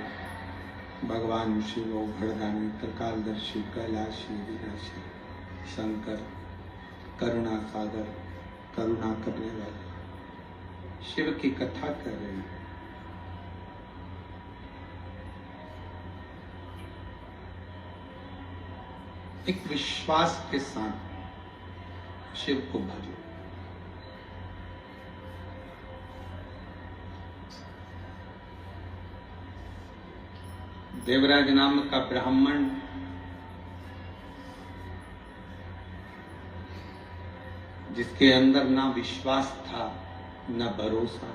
भगवान शिव भड़दानी, त्रिकालदर्शी, कैलाशी, विनाशी, शंकर, करुणा सागर, करुणा करने वाले शिव की कथा कर रहे हैं। एक विश्वास के साथ शिव को भजो। देवराज नाम का ब्राह्मण जिसके अंदर ना विश्वास था न भरोसा,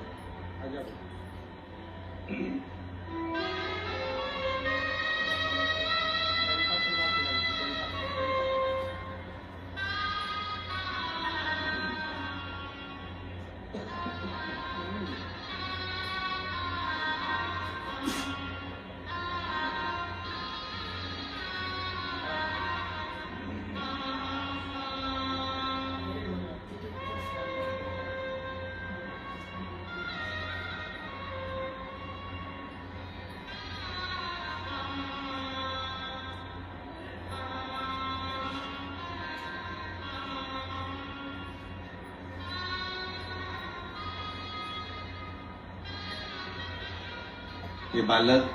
ये बालक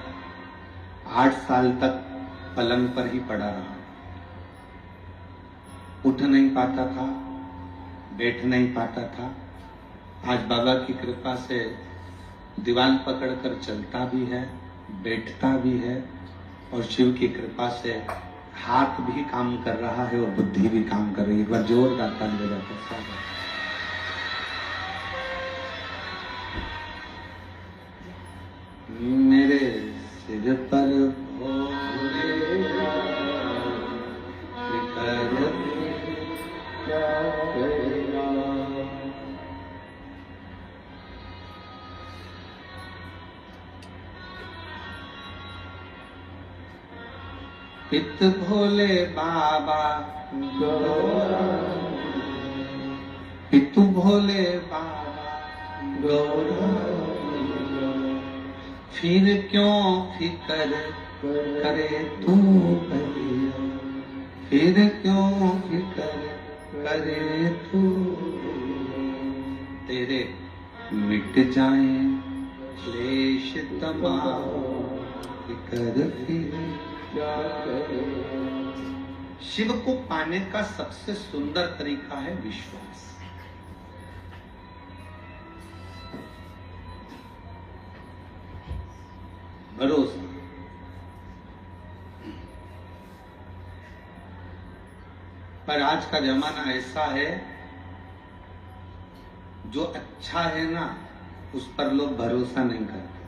8 साल तक पलंग पर ही पड़ा रहा, उठ नहीं पाता था, बैठ नहीं पाता था। आज बाबा की कृपा से दीवान पकड़कर चलता भी है, बैठता भी है, और शिव की कृपा से हाथ भी काम कर रहा है और बुद्धि भी काम कर रही है। एक बार जोरदार ताली बजाकर मेरे सिर पर पित भोले बाबा पितु भोले बाबा गौरा, फिर क्यों फिकर करे तू भैया, फिर क्यों फिक्र करे तू, तेरे मिट जाए क्लेश तमाम, फिक्र फिर क्या करे। शिव को पाने का सबसे सुंदर तरीका है विश्वास। भरोसा। पर आज का जमाना ऐसा है, जो अच्छा है ना उस पर लोग भरोसा नहीं करते,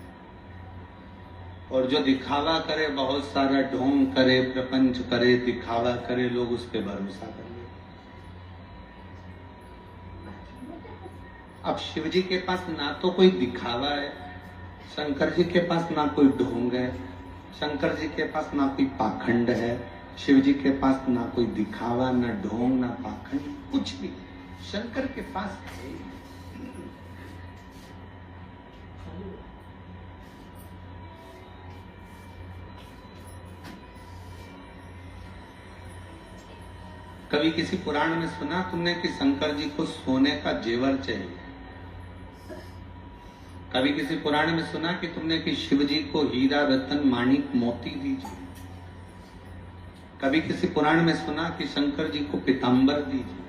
और जो दिखावा करे, बहुत सारा ढोंग करे, प्रपंच करे, दिखावा करे, लोग उस पर भरोसा कर लेते। अब शिव जी के पास ना तो कोई दिखावा है, शंकर जी के पास ना कोई ढोंग है, शंकर जी के पास ना कोई पाखंड है, शिव जी के पास ना कोई दिखावा, ना ढोंग, ना पाखंड, कुछ भी शंकर के पास है। कभी किसी पुराण में सुना तुमने कि शंकर जी को सोने का जेवर चाहिए? कभी किसी पुराण में सुना कि तुमने कि शिव जी को हीरा रतन माणिक मोती दीजिए? कभी किसी पुराण में सुना कि शंकर जी को पीतांबर दीजिए?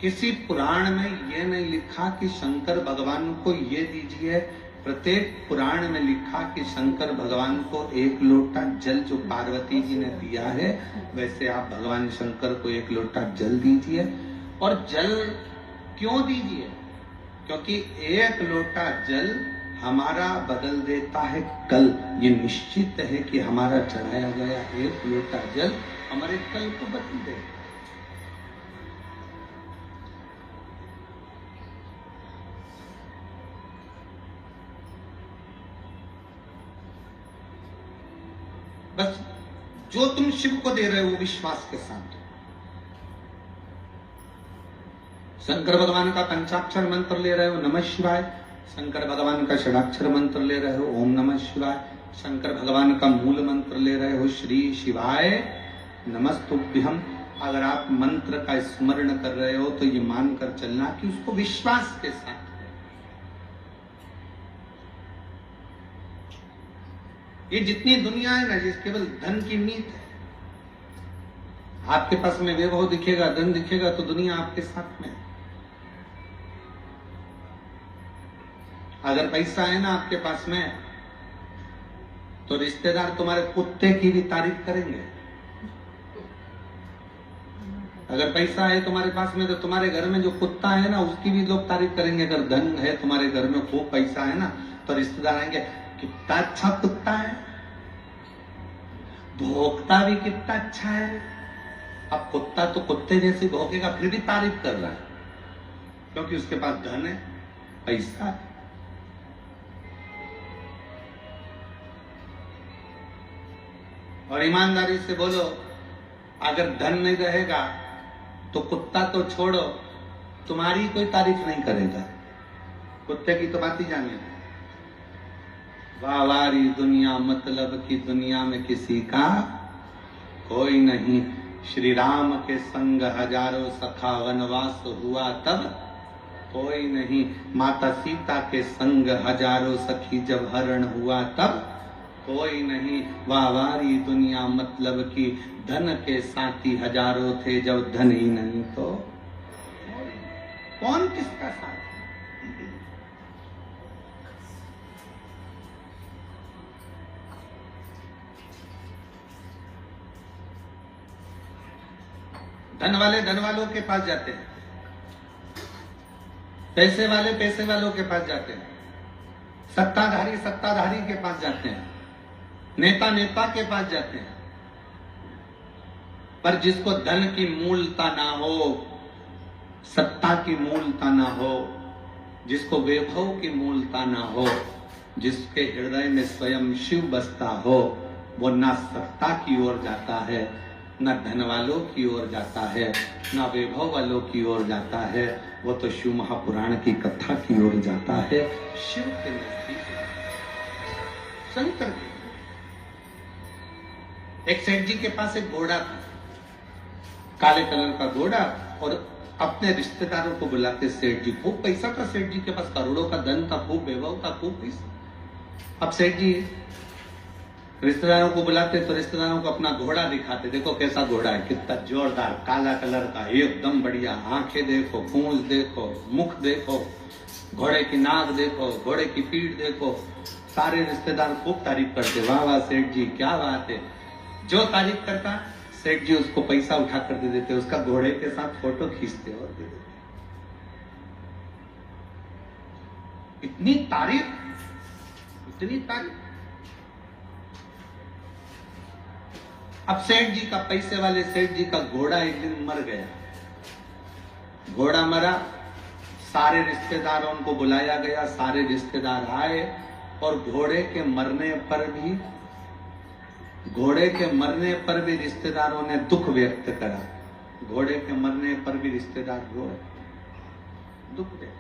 किसी पुराण में यह नहीं लिखा कि शंकर भगवान को ये दीजिए। प्रत्येक पुराण में लिखा कि शंकर भगवान को एक लोटा जल जो पार्वती जी ने दिया है, वैसे आप भगवान शंकर को एक लोटा जल दीजिए। और जल क्यों दीजिए? क्योंकि एक लोटा जल हमारा बदल देता है कल। ये निश्चित है कि हमारा चढ़ाया गया एक लोटा जल हमारे कल को बदल देगा। बस जो तुम शिव को दे रहे हो विश्वास के साथ। शंकर भगवान का पंचाक्षर मंत्र ले रहे हो नमः शिवाय, शंकर भगवान का षडाक्षर मंत्र ले रहे हो ओम नमः शिवाय, शंकर भगवान का मूल मंत्र ले रहे हो श्री शिवाय नमस्तुभ्यम। अगर आप मंत्र का स्मरण कर रहे हो तो ये मानकर चलना कि उसको विश्वास के साथ। ये जितनी दुनिया है ना, जिस केवल धन की मीत है। आपके पास में वैभव दिखेगा, धन दिखेगा तो दुनिया आपके साथ में। अगर पैसा है ना आपके पास में तो रिश्तेदार तुम्हारे कुत्ते की भी तारीफ करेंगे। अगर पैसा है तुम्हारे पास में तो तुम्हारे घर में जो कुत्ता है ना उसकी भी लोग तारीफ करेंगे। अगर धन है तुम्हारे घर में, खूब पैसा है ना, तो रिश्तेदार आएंगे, कितना अच्छा कुत्ता है, भोंकता भी कितना अच्छा है। अब कुत्ता तो कुत्ते जैसे भौंकेगा फिर भी तारीफ कर रहा है, क्योंकि उसके पास धन है, पैसा है। और ईमानदारी से बोलो, अगर धन नहीं रहेगा तो कुत्ता तो छोड़ो, तुम्हारी कोई तारीफ नहीं करेगा। कुत्ते की तो बात ही जाने। वावारी दुनिया, मतलब की दुनिया में किसी का कोई नहीं। श्री राम के संग हजारों सखा वनवास हुआ तब कोई नहीं। माता सीता के संग हजारों सखी जब हरण हुआ तब कोई नहीं। वावारी दुनिया, मतलब की धन के साथी हजारों थे, जब धन ही नहीं तो कौन किसका साथ। धन वाले धन वालों के पास जाते हैं, पैसे वाले पैसे वालों के पास जाते हैं, सत्ताधारी सत्ताधारी के पास जाते हैं, नेता नेता के पास जाते हैं। पर जिसको धन की मूलता ना हो, सत्ता की मूलता ना हो, जिसको वैभव की मूलता ना हो, जिसके हृदय में स्वयं शिव बसता हो, वो ना सत्ता की ओर जाता है, न धन वालों की ओर जाता है, न वैभव वालों की ओर जाता है। वो तो शिव महापुराण की कथा की ओर जाता है, शिव के नजदीक, शंकर के। एक सेठ जी के पास एक घोड़ा था, काले कलर का घोड़ा, और अपने रिश्तेदारों को बुलाते सेठ जी। खूब पैसा था सेठ जी के पास, करोड़ों का धन था, खूब वैभव था, खूब पैसा। अब सेठ जी रिश्तेदारों को बुलाते तो रिश्तेदारों को अपना घोड़ा दिखाते, देखो कैसा घोड़ा है, कितना जोरदार, काला कलर का, एकदम बढ़िया, आंखें देखो, पूंछ देखो, मुख देखो, घोड़े की नाक देखो, घोड़े की पीठ देखो। सारे रिश्तेदार खूब तारीफ करते, वाह वाह सेठ जी क्या बात है। जो तारीफ करता सेठ जी उसको पैसा उठा कर दे देते, उसका घोड़े के साथ फोटो खींचते और दे देते। इतनी तारीफ, इतनी तारीफ। अब सेठ जी का, पैसे वाले सेठ जी का घोड़ा एक दिन मर गया। घोड़ा मरा, सारे रिश्तेदारों को बुलाया गया, सारे रिश्तेदार आए, और घोड़े के मरने पर भी रिश्तेदारों ने दुख व्यक्त करा। घोड़े के मरने पर भी रिश्तेदार रोए, दुख व्यक्त।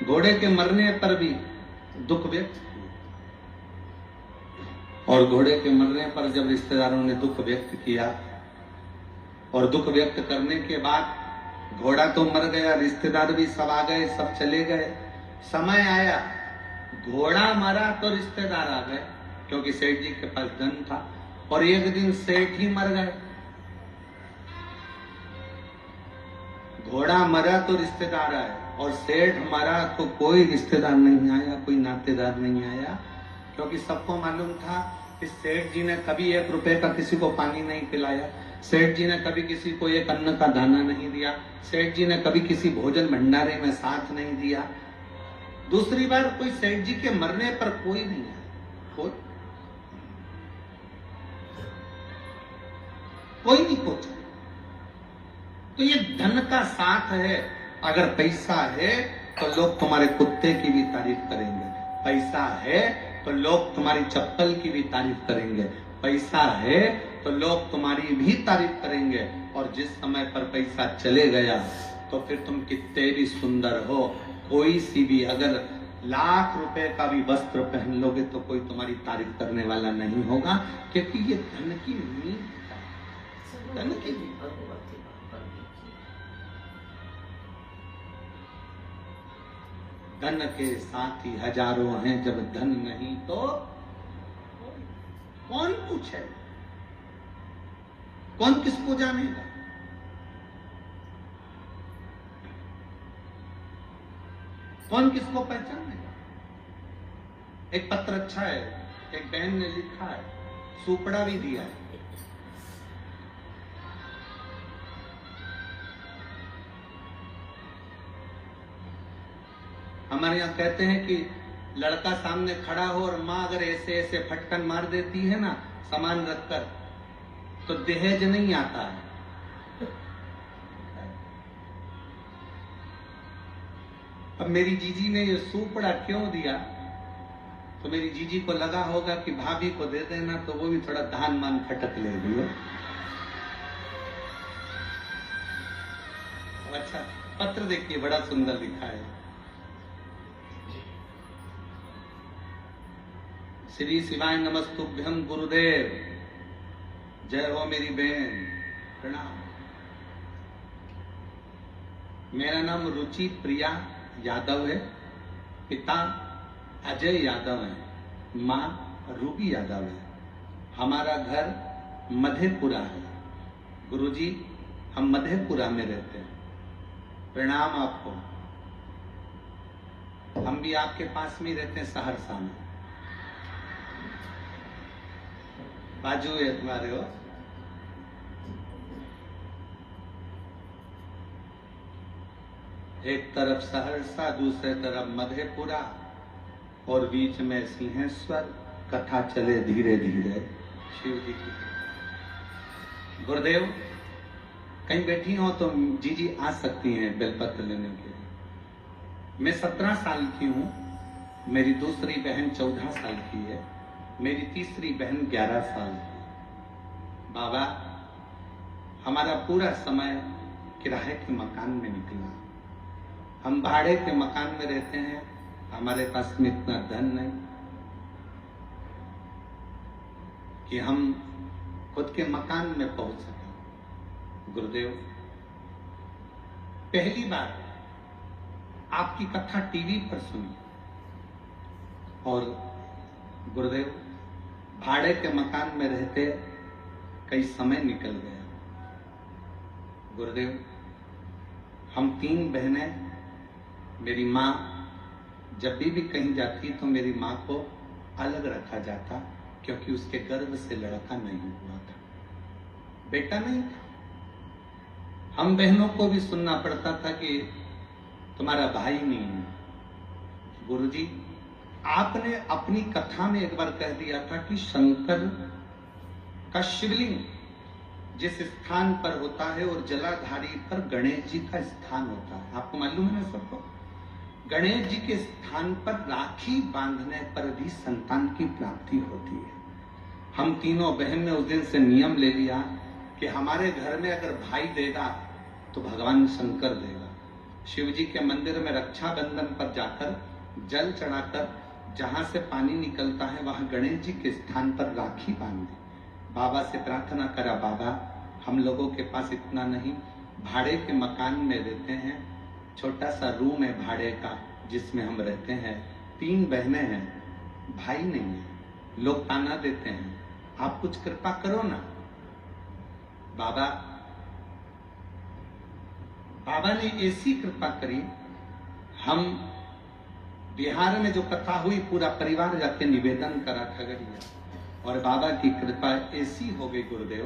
घोड़े के मरने पर भी दुख व्यक्त, और घोड़े के मरने पर जब रिश्तेदारों ने दुख व्यक्त किया, और दुख व्यक्त करने के बाद घोड़ा तो मर गया, रिश्तेदार भी सब आ गए, सब चले गए। समय आया, घोड़ा मरा तो रिश्तेदार आ गए, क्योंकि सेठ जी के पास धन था। और एक दिन सेठ ही मर गए। घोड़ा मरा तो रिश्तेदार आए, और सेठ मरा तो कोई रिश्तेदार नहीं आया, कोई नातेदार नहीं आया, क्योंकि सबको मालूम था कि सेठ जी ने कभी 1 रुपए का किसी को पानी नहीं पिलाया, सेठ जी ने कभी किसी को एक अन्न का दाना नहीं दिया, सेठ जी ने कभी किसी भोजन भंडारे में साथ नहीं दिया। दूसरी बार कोई सेठ जी के मरने पर कोई नहीं आया, कोई नहीं पूछा। तो ये धन का साथ है। अगर पैसा है तो लोग तुम्हारे कुत्ते की भी तारीफ करेंगे, पैसा है तो लोग तुम्हारी चप्पल की भी तारीफ करेंगे, पैसा है तो लोग तुम्हारी भी तारीफ करेंगे। और जिस समय पर पैसा चले गया तो फिर तुम कितने भी सुंदर हो, कोई सी भी अगर लाख रुपए का भी वस्त्र पहन लोगे तो कोई तुम्हारी तारीफ करने वाला नहीं होगा, क्योंकि ये धन की नींद, धन की नींद। धन के साथी हजारों हैं, जब धन नहीं तो कौन पूछे, कौन किसको जानेगा। कौन किसको पहचानेगा। एक पत्र अच्छा है, एक बहन ने लिखा है, सुपड़ा भी दिया है। हमारे यहाँ कहते हैं कि लड़का सामने खड़ा हो और माँ अगर ऐसे ऐसे फटकन मार देती है ना सामान रखकर, तो दहेज नहीं आता है। अब मेरी जीजी ने ये सुपड़ा क्यों दिया, तो मेरी जीजी को लगा होगा कि भाभी को दे देना तो वो भी थोड़ा धान मान फटक लेगी। अच्छा पत्र देखिए, बड़ा सुंदर लिखा है। श्री शिवाय नमस्तुभ्यं गुरुदेव, जय हो मेरी बहन, प्रणाम। मेरा नाम रुचि प्रिया यादव है, पिता अजय यादव है, माँ रूबी यादव है। हमारा घर मधेपुरा है। गुरुजी हम मधेपुरा में रहते हैं। प्रणाम आपको। हम भी आपके पास में रहते हैं, सहरसा में। बाजू है तुम्हारे हो। एक तरफ सहरसा, दूसरे तरफ मधेपुरा, और बीच में सिंहेश्वर। कथा चले धीरे धीरे शिव जी की। गुरुदेव कहीं बैठी हो तो जीजी आ सकती हैं बेलपत्र लेने के लिए। मैं 17 साल की हूँ, मेरी दूसरी बहन 14 साल की है, मेरी तीसरी बहन 11 साल की। बाबा हमारा पूरा समय किराए के मकान में निकला। हम भाड़े के मकान में रहते हैं, हमारे पास में इतना धन नहीं कि हम खुद के मकान में पहुंच सकें। गुरुदेव, पहली बार आपकी कथा टीवी पर सुनी और गुरुदेव भाड़े के मकान में रहते कई समय निकल गया। गुरुदेव, हम 3 बहनें, मेरी माँ जब भी कहीं जाती तो मेरी माँ को अलग रखा जाता क्योंकि उसके गर्भ से लड़का नहीं हुआ था, बेटा नहीं था। हम बहनों को भी सुनना पड़ता था कि तुम्हारा भाई नहीं है। गुरुजी, आपने अपनी कथा में एक बार कह दिया था कि शंकर का शिवलिंग जिस स्थान पर होता है और जलाधारी पर गणेश जी का स्थान होता है, आपको मालूम है ना सबको? गणेश जी के स्थान पर राखी बांधने पर भी संतान की प्राप्ति होती है। हम तीनों बहन ने उस दिन से नियम ले लिया कि हमारे घर में अगर भाई देगा तो भगवान शंकर देगा। शिव जी के मंदिर में रक्षाबंधन पर जाकर जल चढ़ाकर जहां से पानी निकलता है वहां गणेश जी के स्थान पर राखी बांधे। बाबा से प्रार्थना करा, बाबा हम लोगों के पास इतना नहीं, भाड़े के मकान में रहते हैं, छोटा सा रूम है भाड़े का जिसमें हम रहते हैं, 3 बहनें हैं, भाई नहीं है, लोग ताना देते हैं, आप कुछ कृपा करो ना। बाबा ने ऐसी कृपा करी, हम बिहार में जो कथा हुई पूरा परिवार जाके निवेदन करा खगड़िया, और बाबा की कृपा ऐसी हो गई गुरुदेव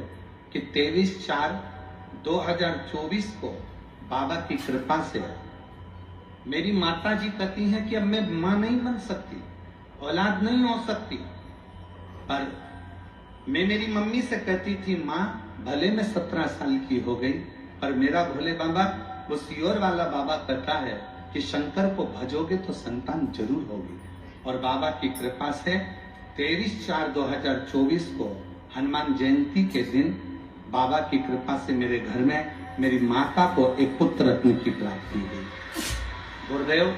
कि 23/4/2024 को बाबा की कृपा से मेरी माता जी कहती हैं कि अब मैं मां नहीं बन सकती, औलाद नहीं हो सकती, पर मैं मेरी मम्मी से कहती थी मां भले मैं 17 साल की हो गई पर मेरा भोले बाबा वो सियोर वाला बाबा कहता है कि शंकर को भजोगे तो संतान जरूर होगी। और बाबा की कृपा से 23/4/2024 को हनुमान जयंती के दिन बाबा की कृपा से मेरे घर में मेरी माता को एक पुत्र रत्न की प्राप्ति हुई। गुरुदेव,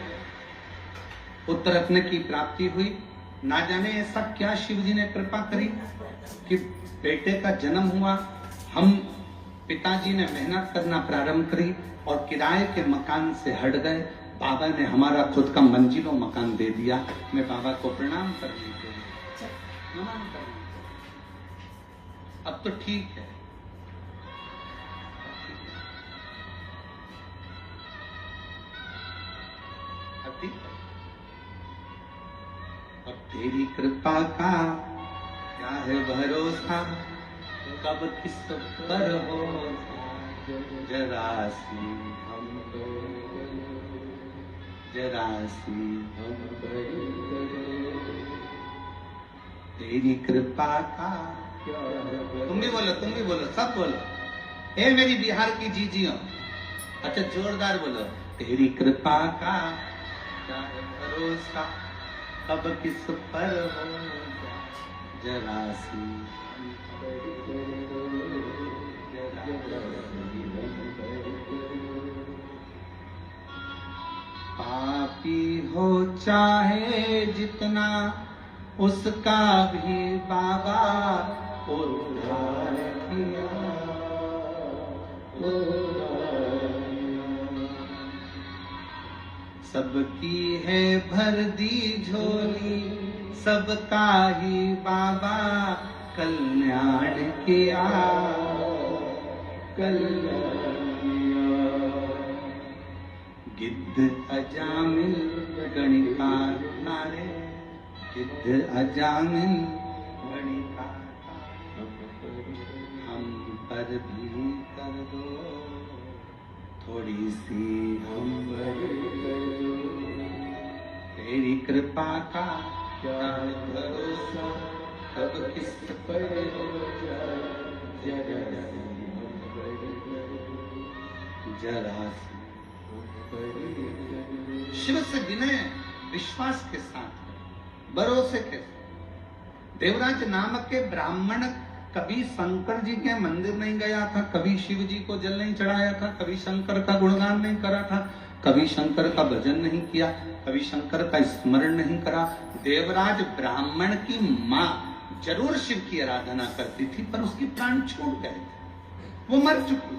पुत्र रत्न की प्राप्ति हुई, ना जाने ऐसा क्या शिव जी ने कृपा करी कि बेटे का जन्म हुआ। हम पिताजी ने मेहनत करना प्रारंभ करी और किराए के मकान से हट गए। बाबा ने हमारा खुद का मंजिलों मकान दे दिया। मैं बाबा को प्रणाम करने के लिए नमन करने के लिए। अब तो ठीक है, अब ठीक है। अब तेरी कृपा का क्या है भरोसा, कब किस पर हो जरा सी हम तेरी कृपा का। तुम भी बोलो, सब बोलो। ए मेरी बिहार की जीजियों, अच्छा जोरदार बोलो। तेरी कृपा का क्या है भरोसा, कब किस पर हो जरा सी पापी हो चाहे जितना उसका भी बाबा उद्धार किया। सबकी है भर दी झोली, सबका ही बाबा कल्याण किया। गिद्ध अजामिल गणिकार नारे, गिद्ध अजामिल गणिकार, हम पर भी कर दो थोड़ी सी हम तेरी कृपा का क्या भरोसा, कब किस पर जरा शिव से विनय विश्वास के साथ, भरोसे के साथ। देवराज नामक के ब्राह्मण कभी शंकर जी के मंदिर नहीं गया था, कभी शिव जी को जल नहीं चढ़ाया था, कभी शंकर का गुणगान नहीं करा था, कभी शंकर का भजन नहीं किया, कभी शंकर का स्मरण नहीं करा। देवराज ब्राह्मण की मां जरूर शिव की आराधना करती थी, पर उसके प्राण छूट गए थे, वो मर चुकी।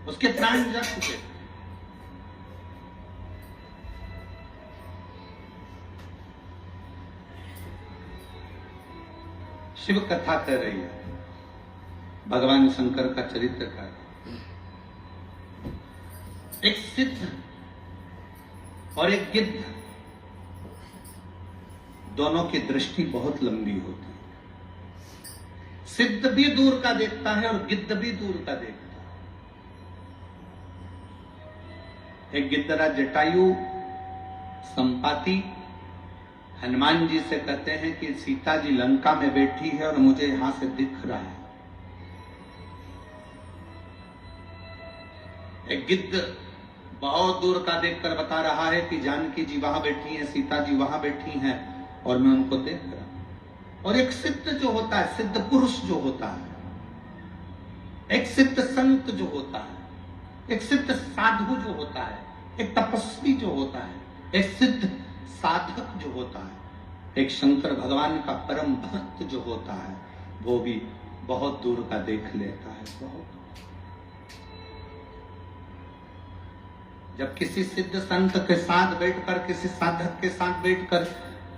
उसके प्राण जल चुके थे। शिव कथा कह रही है, भगवान शंकर का चरित्र का। एक सिद्ध और एक गिद्ध, दोनों की दृष्टि बहुत लंबी होती है। सिद्ध भी दूर का देखता है और गिद्ध भी दूर का देखता है। एक गिद्धराज जटायु संपाति हनुमान जी से कहते हैं कि सीता जी लंका में बैठी है और मुझे यहां से दिख रहा है। एक गिद्ध बहुत दूर का देखकर बता रहा है कि जानकी जी वहां बैठी हैं, सीता जी वहां बैठी हैं और मैं उनको देख रहा हूं। और एक सिद्ध जो होता है, सिद्ध पुरुष जो होता है, एक सिद्ध संत जो होता है, एक सिद्ध साधु जो होता है, एक तपस्वी जो होता है, एक सिद्ध साधक जो होता है, एक शंकर भगवान का परम भक्त जो होता है, वो भी बहुत दूर का देख लेता है। बहुत जब किसी सिद्ध संत के साथ बैठकर, किसी साधक के साथ बैठकर,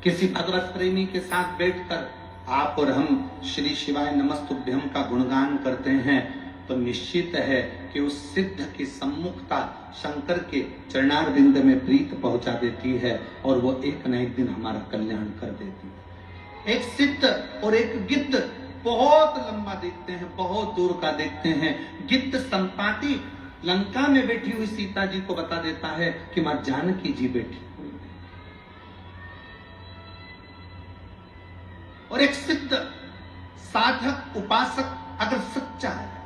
किसी भगवत प्रेमी के साथ बैठकर आप और हम श्री शिवाय नमस्तुभ्यम का गुणगान करते हैं, तो निश्चित है कि उस सिद्ध की सम्मुखता शंकर के चरणारविंद में प्रीत पहुंचा देती है और वो एक न एक दिन हमारा कल्याण कर देती है। एक सिद्ध और एक गिद्ध बहुत लंबा देखते हैं, बहुत दूर का देखते हैं। गिद्ध संपाति लंका में बैठी हुई सीता जी को बता देता है कि मां जानकी जी बैठी हुई है। और एक सिद्ध साधक उपासक अगर सच्चा है,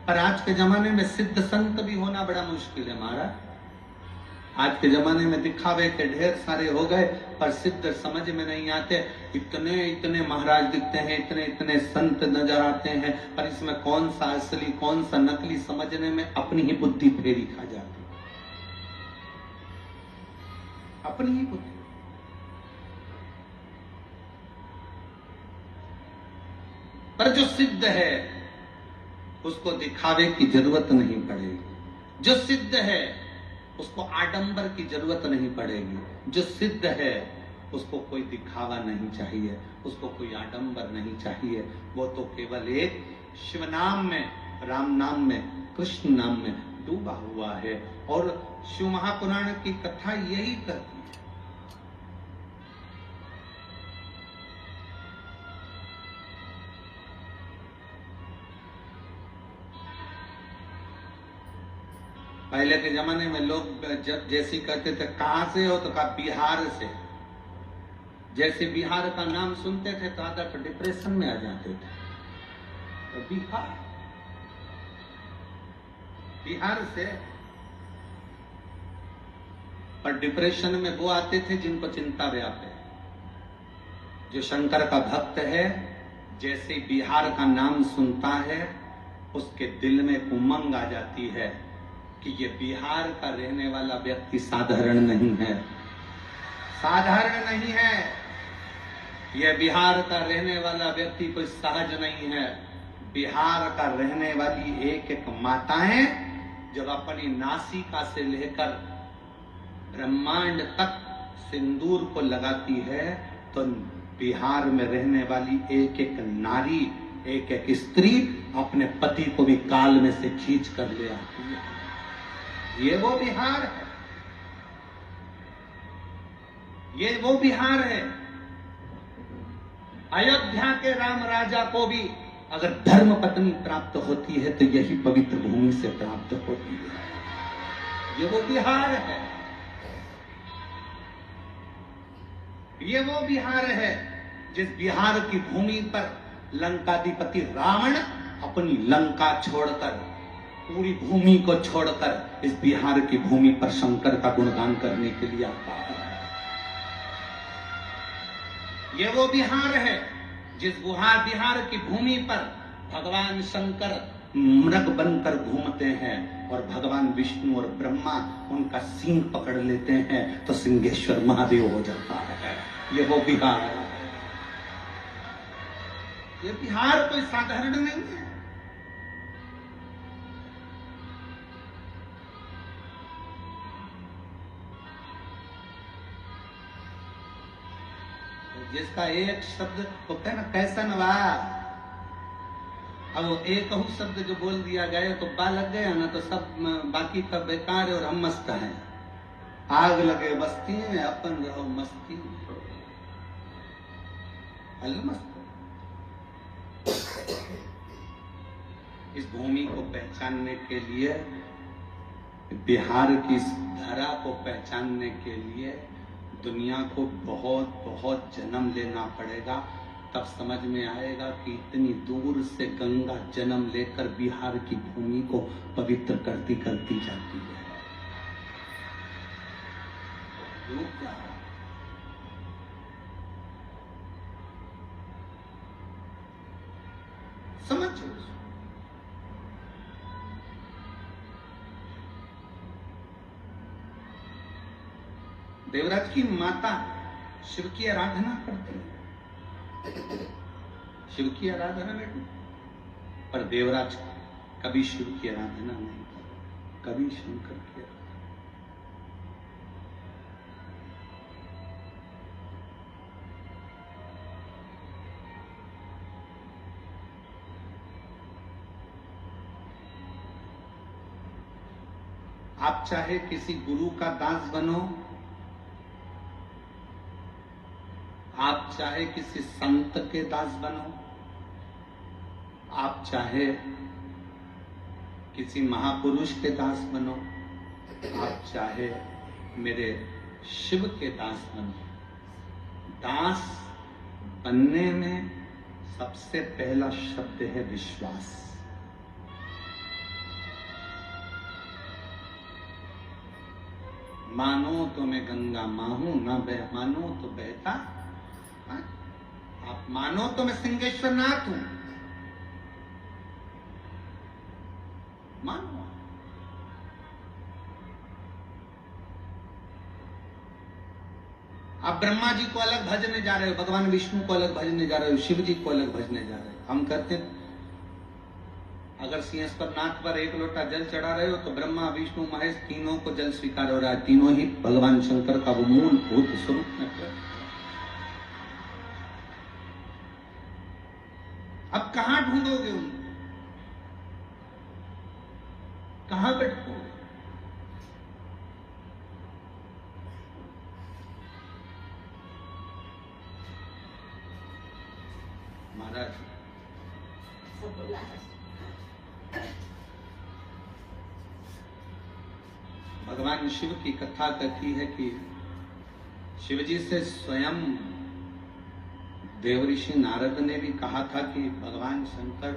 पर आज के जमाने में सिद्ध संत भी होना बड़ा मुश्किल है महाराज। आज के जमाने में दिखावे के ढेर सारे हो गए, पर सिद्ध समझ में नहीं आते। इतने इतने महाराज दिखते हैं, इतने इतने संत नजर आते हैं, पर इसमें कौन सा असली कौन सा नकली समझने में अपनी ही बुद्धि फेरी खा जाती, अपनी ही बुद्धि। पर जो सिद्ध है उसको दिखावे की जरूरत नहीं पड़ेगी। जो सिद्ध है उसको आडंबर की जरूरत नहीं पड़ेगी। जो सिद्ध है उसको कोई दिखावा नहीं चाहिए, उसको कोई आडंबर नहीं चाहिए। वो तो केवल एक शिव नाम में, राम नाम में, कृष्ण नाम में डूबा हुआ है। और शिव महापुराण की कथा यही करती है। पहले के जमाने में लोग जब जैसी कहते थे कहां से हो, तो कहा बिहार से। जैसे बिहार का नाम सुनते थे तो आधा तो डिप्रेशन में आ जाते थे। तो बिहार से, पर डिप्रेशन में वो आते थे जिनको चिंता व्याप है। जो शंकर का भक्त है, जैसे बिहार का नाम सुनता है उसके दिल में उमंग आ जाती है कि ये बिहार का रहने वाला व्यक्ति साधारण नहीं है, साधारण नहीं है। यह बिहार का रहने वाला व्यक्ति कोई सहज नहीं है। बिहार का रहने वाली एक एक माताएं जब अपनी नासिका से लेकर ब्रह्मांड तक सिंदूर को लगाती है, तो बिहार में रहने वाली एक एक नारी, एक एक स्त्री अपने पति को भी काल में से खींच कर ले आती है। ये वो बिहार है, ये वो बिहार है। अयोध्या के राम राजा को भी अगर धर्म पत्नी प्राप्त होती है तो यही पवित्र भूमि से प्राप्त होती है। ये वो बिहार है, ये वो बिहार है जिस बिहार की भूमि पर लंकाधिपति रावण अपनी लंका छोड़कर, पूरी भूमि को छोड़कर इस बिहार की भूमि पर शंकर का गुणगान करने के लिए आता है। ये वो बिहार है जिस बिहार की भूमि पर भगवान शंकर मृग बनकर घूमते हैं और भगवान विष्णु और ब्रह्मा उनका सींग पकड़ लेते हैं तो सिंहेश्वर महादेव हो जाता है। ये वो बिहार है। ये बिहार कोई साधारण नहीं है। जिसका एक शब्द होता है ना कैसन बा, अब वो एक शब्द जो बोल दिया गया तो बा लग गया ना तो सब बाकी का बेकार है और हम मस्त हैं। आग लगे बस्ती में अपन रहो मस्ती में। मस्त इस भूमि को पहचानने के लिए, बिहार की इस धरा को पहचानने के लिए दुनिया को बहुत बहुत जन्म लेना पड़ेगा। तब समझ में आएगा कि इतनी दूर से गंगा जन्म लेकर बिहार की भूमि को पवित्र करती करती जाती है। समझो। देवराज की माता शिव की आराधना करती है, शिव की आराधना में, पर देवराज कभी शिव की आराधना नहीं करता, कभी शंकर की आराधना। आप चाहे किसी गुरु का दास बनो, आप चाहे किसी संत के दास बनो, आप चाहे किसी महापुरुष के दास बनो, आप चाहे मेरे शिव के दास बनो, दास बनने में सबसे पहला शब्द है विश्वास। मानो तो मैं गंगा मां हूं, ना मानो तो बहता। आप मानो तो मैं सिंहेश्वर नाथ हूं, मानो। आप ब्रह्मा जी को अलग भजने जा रहे हो, भगवान विष्णु को अलग भजने जा रहे हो, शिव जी को अलग भजने जा रहे हो। हम कहते हैं अगर सिंहेश्वर नाथ पर एक लोटा जल चढ़ा रहे हो तो ब्रह्मा विष्णु महेश तीनों को जल स्वीकार हो रहा है, तीनों ही भगवान शंकर का वो मूलभूत स्वरूप है। अब कहां ढूंढोगे उनको, कहां बैठोगे? महाराज भगवान शिव की कथा कहती है कि शिवजी से स्वयं देवऋषि नारद ने भी कहा था कि भगवान शंकर